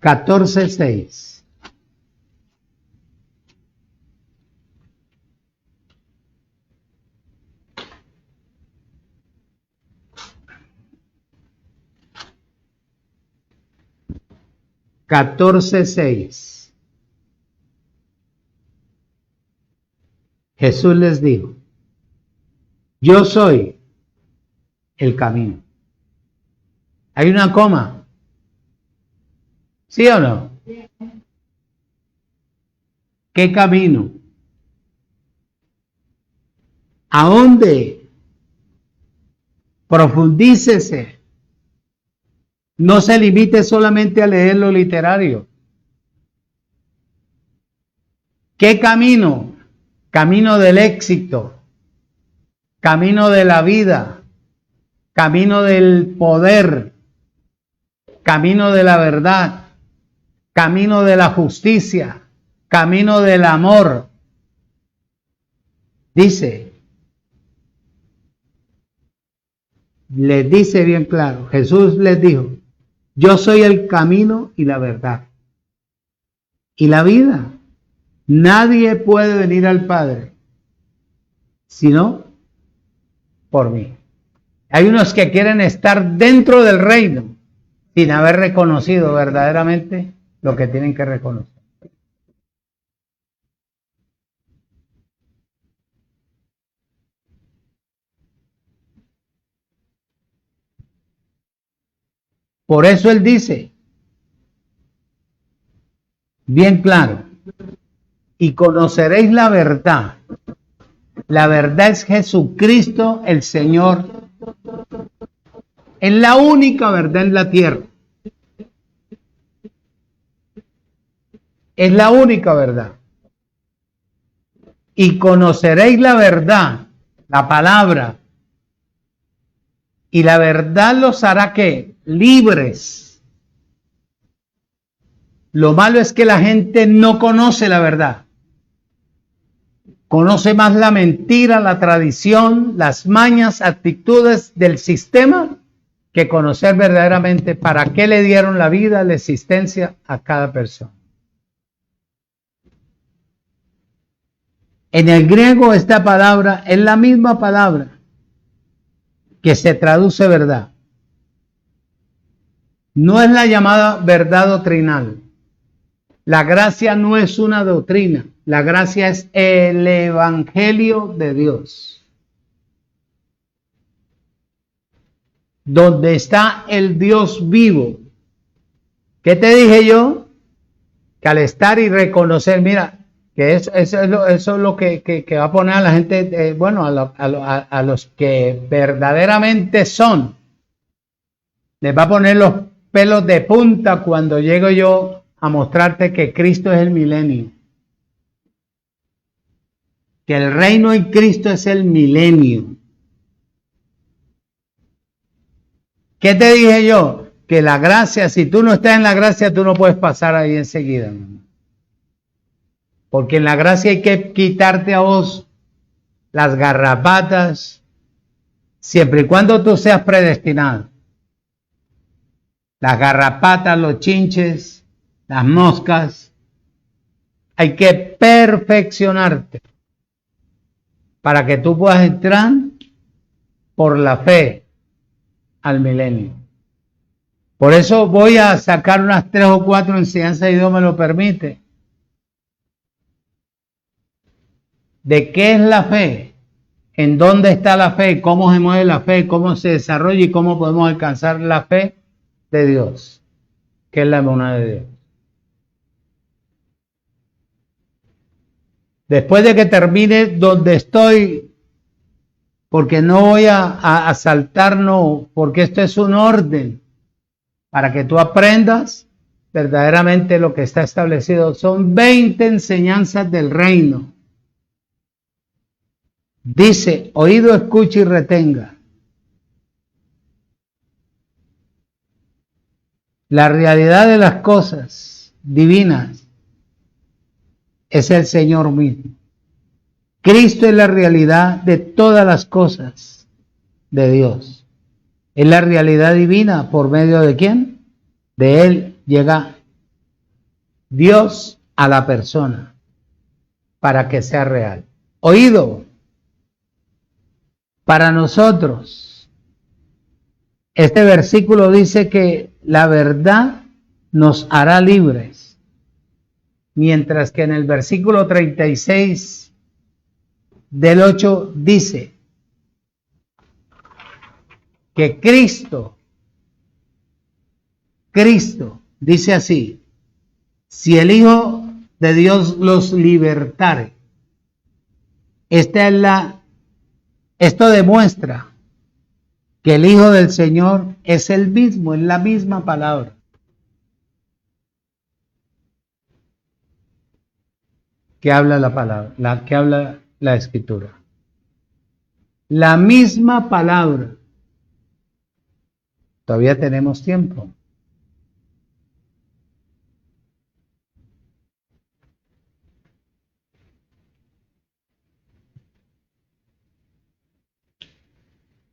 (14:6) Jesús les dijo: yo soy el camino. ¿Hay una coma? ¿Sí o no? ¿Qué camino? ¿A dónde? Profundícese. No se limite solamente a leer lo literario. ¿Qué camino? camino del éxito, camino de la vida, camino del poder, camino de la verdad, camino de la justicia, camino del amor. Dice, les dice bien claro, Jesús les dijo, yo soy el camino y la verdad y la vida. Nadie puede venir al Padre sino por mí. Hay unos que quieren estar dentro del reino sin haber reconocido verdaderamente lo que tienen que reconocer. Por eso él dice, bien claro, y conoceréis la verdad. La verdad es Jesucristo el Señor. Es la única verdad en la tierra. Es la única verdad. Y conoceréis la verdad, la palabra. Y la verdad los hará ¿qué? Libres. Lo malo es que la gente no conoce la verdad. Conoce más la mentira, la tradición, las mañas, actitudes del sistema, que conocer verdaderamente para qué le dieron la vida, la existencia a cada persona. En el griego esta palabra es la misma palabra que se traduce verdad. No es la llamada verdad doctrinal. La gracia no es una doctrina. La gracia es el Evangelio de Dios. Donde está el Dios vivo. ¿Qué te dije yo? Que al estar y reconocer, mira, que eso es lo que va a poner a la gente, bueno, a los que verdaderamente son. Les va a poner los pelos de punta cuando llego yo a mostrarte que Cristo es el milenio. Que el reino en Cristo es el milenio. ¿Qué te dije yo? Que la gracia, si tú no estás en la gracia, tú no puedes pasar ahí enseguida. Porque en la gracia hay que quitarte a vos las garrapatas, siempre y cuando tú seas predestinado. Las garrapatas, los chinches, las moscas, hay que perfeccionarte para que tú puedas entrar por la fe al milenio. Por eso voy a sacar unas 3 o 4 enseñanzas, y Dios me lo permite. ¿De qué es la fe? ¿En dónde está la fe? ¿Cómo se mueve la fe? ¿Cómo se desarrolla? ¿Y cómo podemos alcanzar la fe de Dios? Que es la emuná de Dios. Después de que termine donde estoy, porque no voy a saltar, no, porque esto es un orden, para que tú aprendas verdaderamente lo que está establecido. Son 20 enseñanzas del reino. Dice, oído, escuche y retenga. La realidad de las cosas divinas es el Señor mismo. Cristo es la realidad de todas las cosas de Dios. Es la realidad divina. ¿Por medio de quién? De Él llega Dios a la persona para que sea real. Oído. Para nosotros, este versículo dice que la verdad nos hará libres, mientras que en el versículo 36 del 8 dice que Cristo dice así: si el Hijo de Dios los libertare. Esto demuestra que el Hijo del Señor es el mismo, es la misma palabra. que habla la palabra, la que habla la escritura. La misma palabra. Todavía tenemos tiempo.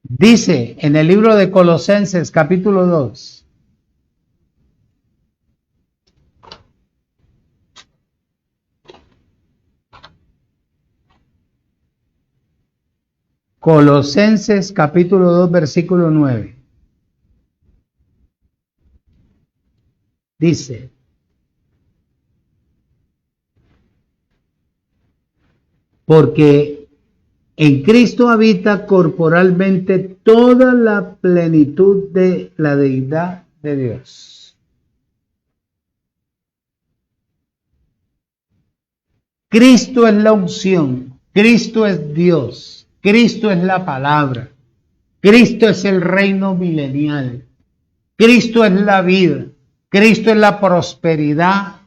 Dice en el libro de Colosenses, capítulo 2. Colosenses, capítulo 2, versículo 9. Dice: porque en Cristo habita corporalmente toda la plenitud de la deidad de Dios. Cristo es la unción, Cristo es Dios, Cristo es la palabra, Cristo es el reino milenial, Cristo es la vida, Cristo es la prosperidad,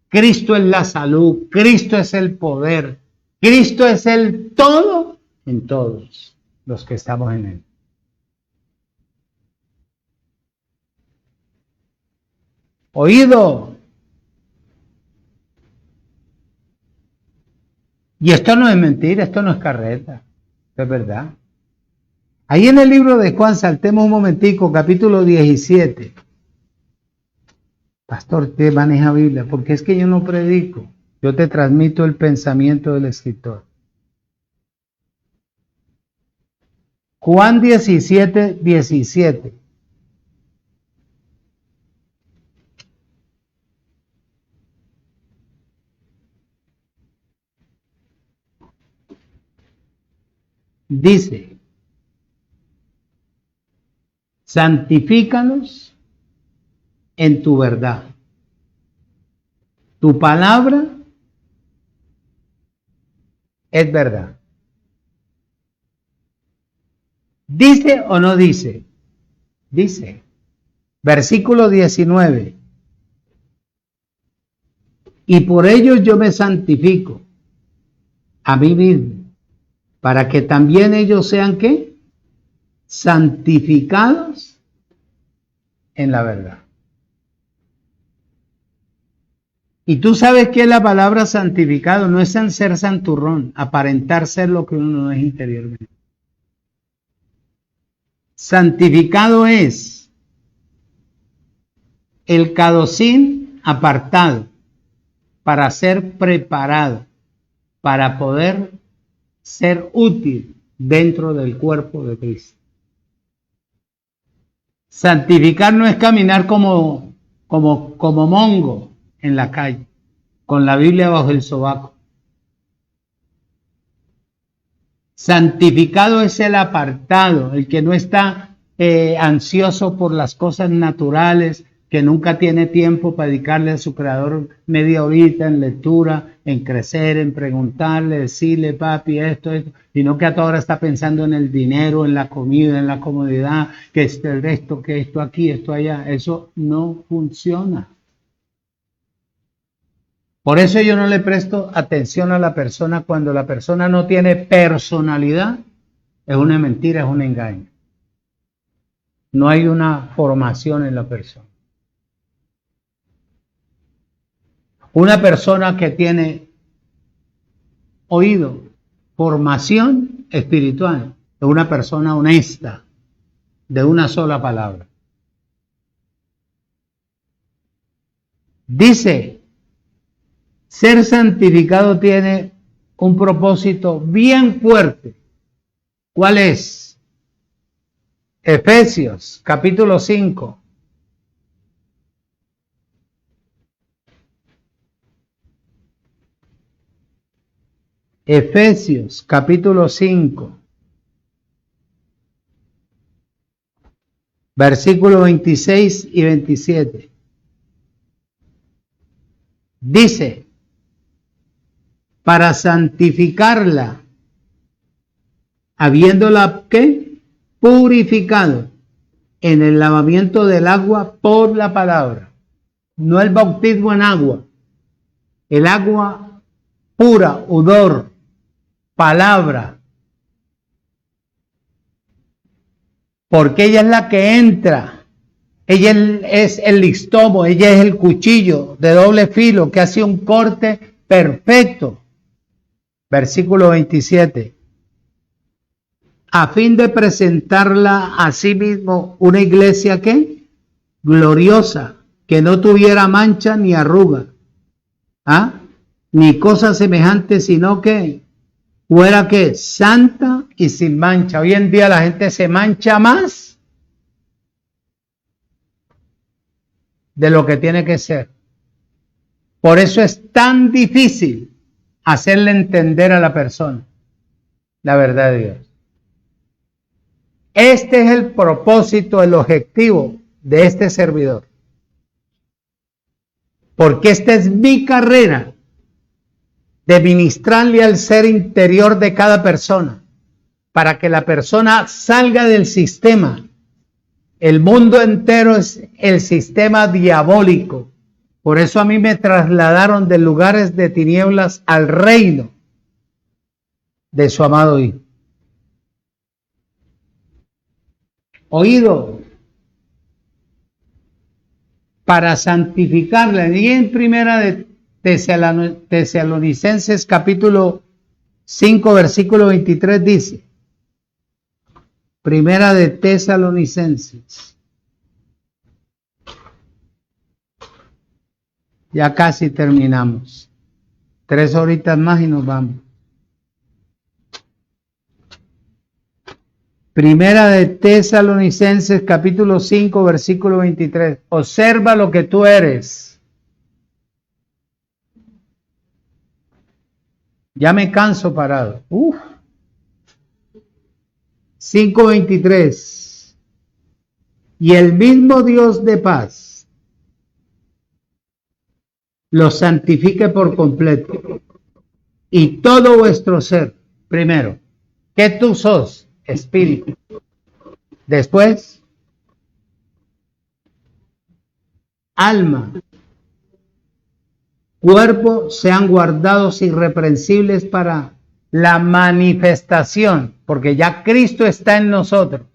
Cristo es la salud, Cristo es el poder, Cristo es el todo en todos los que estamos en Él. Oído. Y esto no es mentira, esto no es carreta, es verdad. Ahí en el libro de Juan, saltemos un momentico, capítulo 17. Pastor, ¿qué maneja Biblia? Porque es que yo no predico, yo te transmito el pensamiento del escritor. Juan 17, 17. Dice: santifícalos en tu verdad. Tu palabra es verdad. ¿Dice o no dice? Dice. Versículo 19. Y por ellos yo me santifico a mí mismo, para que también ellos sean, ¿qué? Santificados en la verdad. Y tú sabes que la palabra santificado no es ser santurrón, aparentar ser lo que uno no es interiormente. Santificado es el cadocín apartado para ser preparado, para poder ser útil dentro del cuerpo de Cristo. Santificar no es caminar como mongo en la calle, con la Biblia bajo el sobaco. Santificado es el apartado, el que no está ansioso por las cosas naturales, que nunca tiene tiempo para dedicarle a su creador media horita en lectura, en crecer, en preguntarle, decirle, papi, esto, sino que a toda hora está pensando en el dinero, en la comida, en la comodidad, que esto, que esto aquí, esto allá. Eso no funciona. Por eso yo no le presto atención a la persona cuando la persona no tiene personalidad. Es una mentira, es un engaño. No hay una formación en la persona. Una persona que tiene oído, formación espiritual, es una persona honesta, de una sola palabra. Dice: ser santificado tiene un propósito bien fuerte. ¿Cuál es? Efesios, capítulo 5. Efesios, capítulo 5. Versículos 26 y 27. Dice: para santificarla, habiéndola, ¿qué? Purificado en el lavamiento del agua por la palabra. No el bautismo en agua. El agua pura, udor, palabra. Porque ella es la que entra. Ella es el listomo, ella es el cuchillo de doble filo que hace un corte perfecto. Versículo 27. A fin de presentarla a sí mismo una iglesia ¿qué? Gloriosa, que no tuviera mancha ni arruga, ni cosa semejante, sino que fuera que santa y sin mancha. Hoy en día la gente se mancha más de lo que tiene que ser. Por eso es tan difícil hacerle entender a la persona la verdad de Dios. Este es el propósito, el objetivo de este servidor. Porque esta es mi carrera de ministrarle al ser interior de cada persona, para que la persona salga del sistema. El mundo entero es el sistema diabólico. Por eso a mí me trasladaron de lugares de tinieblas al reino de su amado Hijo. Oído, para santificarla. Y en primera de Tesalonicenses capítulo 5 versículo 23 dice, primera de Tesalonicenses, ya casi terminamos, 3 horitas más y nos vamos. Primera de Tesalonicenses capítulo 5 versículo 23. Observa lo que tú eres. Ya me canso parado. 5:23. Y el mismo Dios de paz los santifique por completo. Y todo vuestro ser, primero, ¿qué tú sos? Espíritu. Después, alma, cuerpo sean guardados irreprensibles para la manifestación, porque ya Cristo está en nosotros.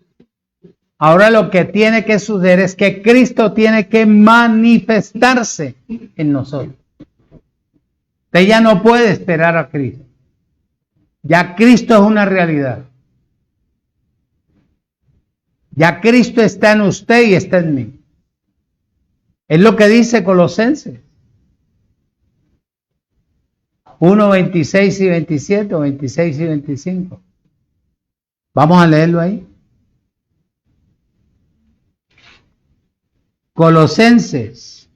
Ahora lo que tiene que suceder es que Cristo tiene que manifestarse en nosotros. Usted ya no puede esperar a Cristo. Ya Cristo es una realidad. Ya Cristo está en usted y está en mí. Es lo que dice Colosenses 1, 26 y 27 o 26 y 25. Vamos a leerlo ahí. Colosenses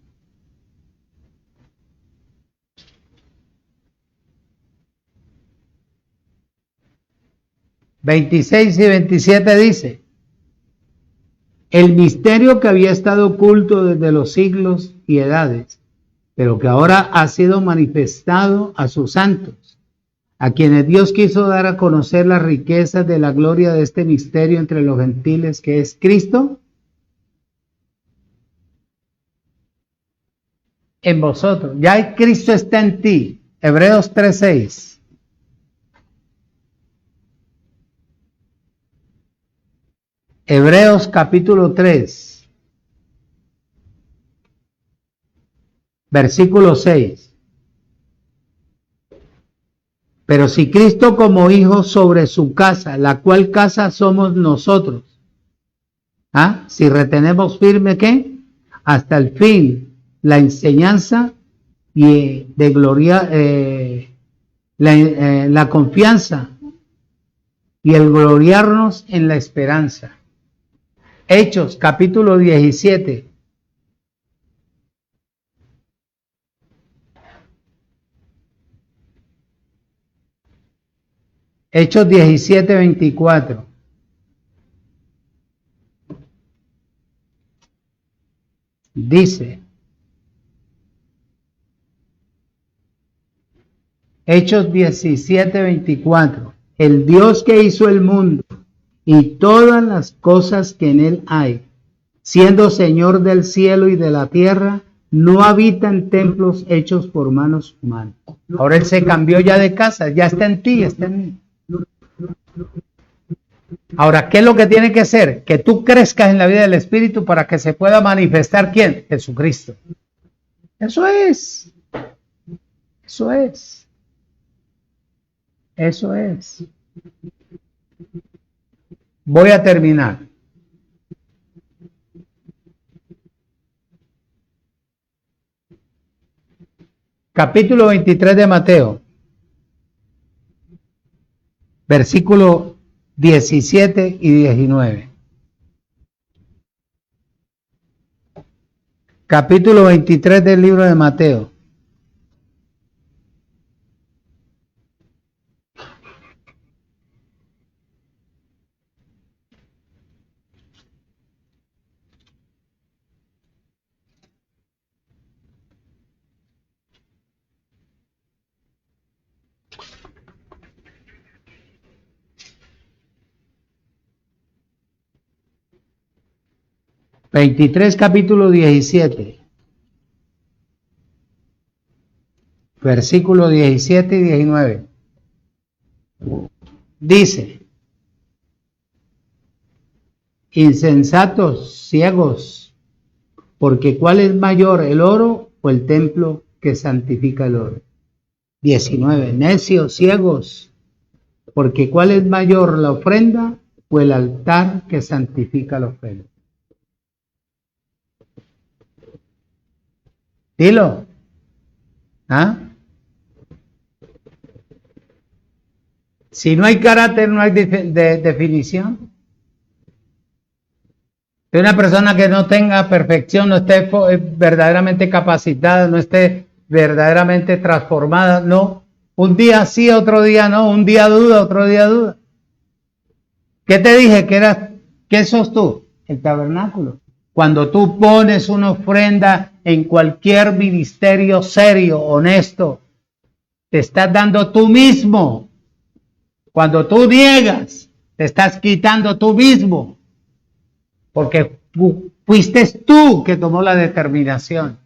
(26 y 27) dice: el misterio que había estado oculto desde los siglos y edades, pero que ahora ha sido manifestado a sus santos, a quienes Dios quiso dar a conocer las riquezas de la gloria de este misterio entre los gentiles, que es Cristo en vosotros. Ya Cristo está en ti. Hebreos 3:6. Hebreos capítulo 3, versículo 6. Pero si Cristo como hijo sobre su casa, la cual casa somos nosotros, si retenemos firme ¿qué? Hasta el fin la enseñanza y de gloria, la confianza y el gloriarnos en la esperanza. Hechos capítulo 17. Hechos 17, 24. Dice, Hechos 17, 24. El Dios que hizo el mundo y todas las cosas que en él hay, siendo Señor del cielo y de la tierra, no habita en templos hechos por manos humanas. Ahora Él se cambió ya de casa, ya está en ti, está en mí. Ahora, ¿qué es lo que tiene que ser? Que tú crezcas en la vida del Espíritu para que se pueda manifestar ¿quién? Jesucristo. Eso es. Eso es. Eso es. Voy a terminar. Capítulo 23 de Mateo. Versículo 17 y 19. Capítulo 23 del libro de Mateo. Capítulo 17, versículos 17 y 19. Dice: insensatos, ciegos, porque ¿cuál es mayor, el oro o el templo que santifica el oro? 19. Necios, ciegos, porque ¿cuál es mayor, la ofrenda o el altar que santifica la ofrenda? Dilo. ¿Ah? Si no hay carácter, no hay definición. De una persona que no tenga perfección, no esté verdaderamente capacitada, no esté verdaderamente transformada, no. Un día sí, otro día no. Un día duda, otro día duda. ¿Qué te dije? ¿Qué sos tú? El tabernáculo. Cuando tú pones una ofrenda en cualquier ministerio serio, honesto, te estás dando tú mismo. Cuando tú niegas, te estás quitando tú mismo. Porque fuiste tú que tomó la determinación.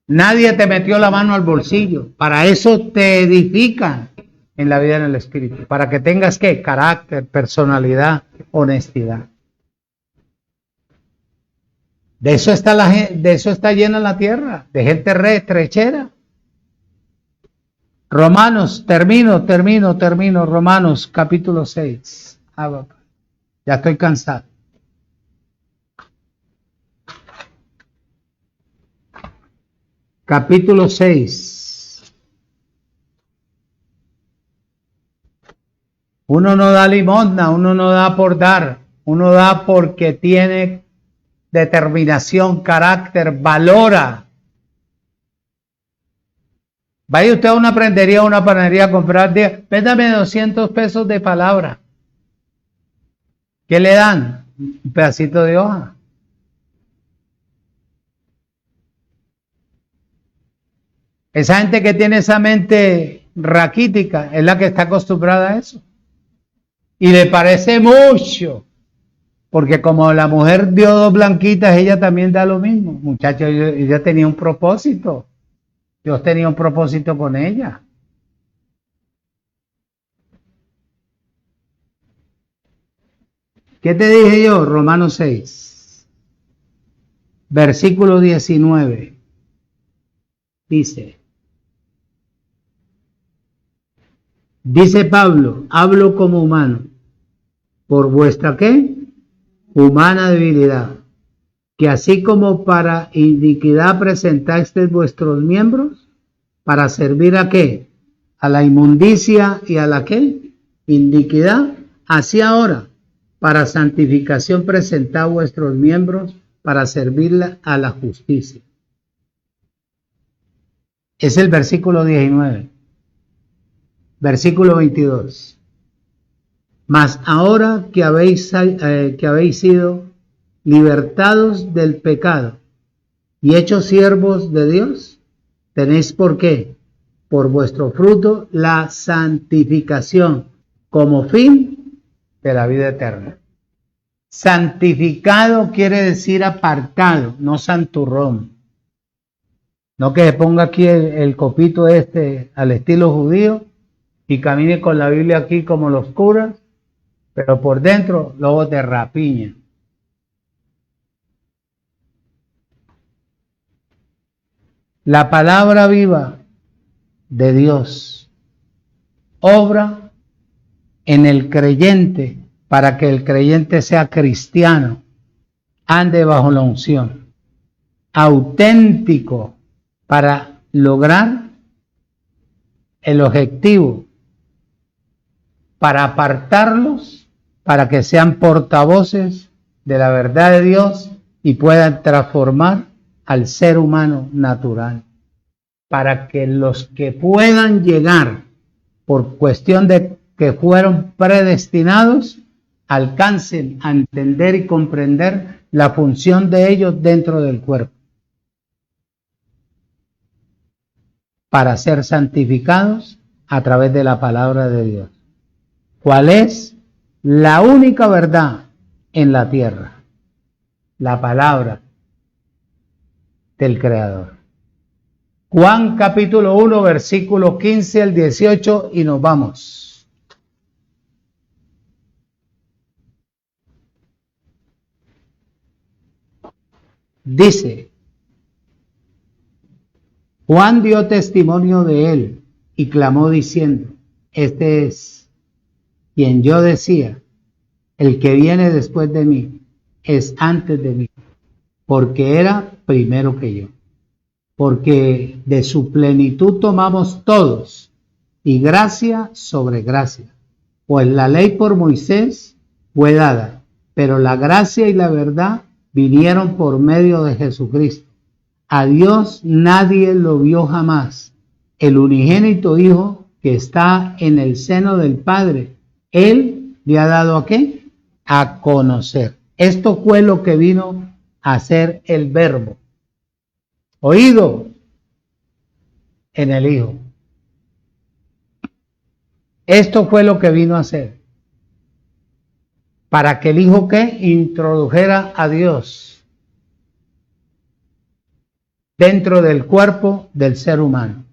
Nadie te metió la mano al bolsillo. Para eso te edifican en la vida en el Espíritu. Para que tengas ¿qué? Carácter, personalidad, honestidad. De eso está llena la tierra, de gente retrechera. Romanos, termino. Romanos, capítulo 6. Ya estoy cansado. Capítulo 6. Uno no da limosna, uno no da por dar, uno da porque tiene determinación, carácter, valora. Vaya usted a una prendería, a una panadería a comprar, véndame 200 pesos de palabra. ¿Qué le dan? Un pedacito de hoja. Esa gente que tiene esa mente raquítica es la que está acostumbrada a eso. Y le parece mucho. Porque como la mujer dio 2 blanquitas, ella también da lo mismo. Muchachos, ella tenía un propósito. Dios tenía un propósito con ella. ¿Qué te dije yo? Romanos 6. Versículo 19. Dice Pablo, hablo como humano. ¿Por vuestra qué? Humana debilidad, que así como para iniquidad presentasteis vuestros miembros, para servir a qué, a la inmundicia y a la qué, iniquidad, así ahora, para santificación presentad vuestros miembros, para servirla a la justicia. Es el versículo 19. Versículo 22. Mas ahora que habéis sido libertados del pecado y hechos siervos de Dios, tenéis por qué, por vuestro fruto, la santificación como fin de la vida eterna. Santificado quiere decir apartado, no santurrón. No que se ponga aquí el copito este al estilo judío y camine con la Biblia aquí como los curas, pero por dentro lobos de rapiña. La palabra viva de Dios obra en el creyente para que el creyente sea cristiano, ande bajo la unción, auténtico para lograr el objetivo, para apartarlos, para que sean portavoces de la verdad de Dios y puedan transformar al ser humano natural, para que los que puedan llegar por cuestión de que fueron predestinados alcancen a entender y comprender la función de ellos dentro del cuerpo, para ser santificados a través de la palabra de Dios. ¿Cuál es la única verdad en la tierra? La palabra del Creador. Juan capítulo 1, versículo 15 al 18 y nos vamos. Dice, Juan dio testimonio de él y clamó diciendo, este es quien yo decía, el que viene después de mí es antes de mí, porque era primero que yo. Porque de su plenitud tomamos todos, y gracia sobre gracia. Pues la ley por Moisés fue dada, pero la gracia y la verdad vinieron por medio de Jesucristo. A Dios nadie lo vio jamás. El unigénito Hijo que está en el seno del Padre, Él le ha dado ¿a qué? A conocer. Esto fue lo que vino a hacer el Verbo. Oído en el Hijo. Esto fue lo que vino a hacer. Para que el Hijo ¿qué? Introdujera a Dios dentro del cuerpo del ser humano.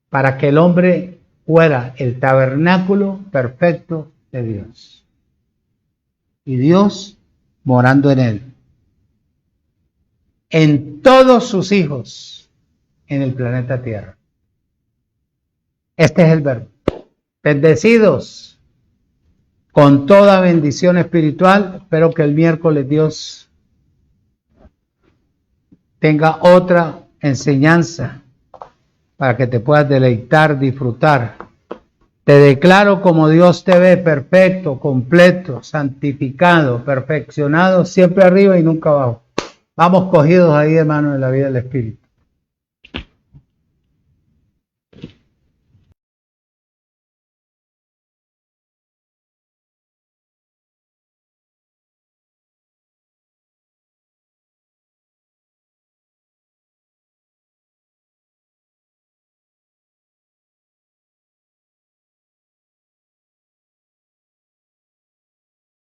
Para que el hombre fuera el tabernáculo perfecto de Dios. Y Dios morando en él. En todos sus hijos en el planeta Tierra. Este es el Verbo. Bendecidos con toda bendición espiritual. Espero que el miércoles Dios tenga otra enseñanza para que te puedas deleitar, disfrutar. Te declaro como Dios te ve, perfecto, completo, santificado, perfeccionado, siempre arriba y nunca abajo. Vamos cogidos ahí, hermano, en la vida del Espíritu.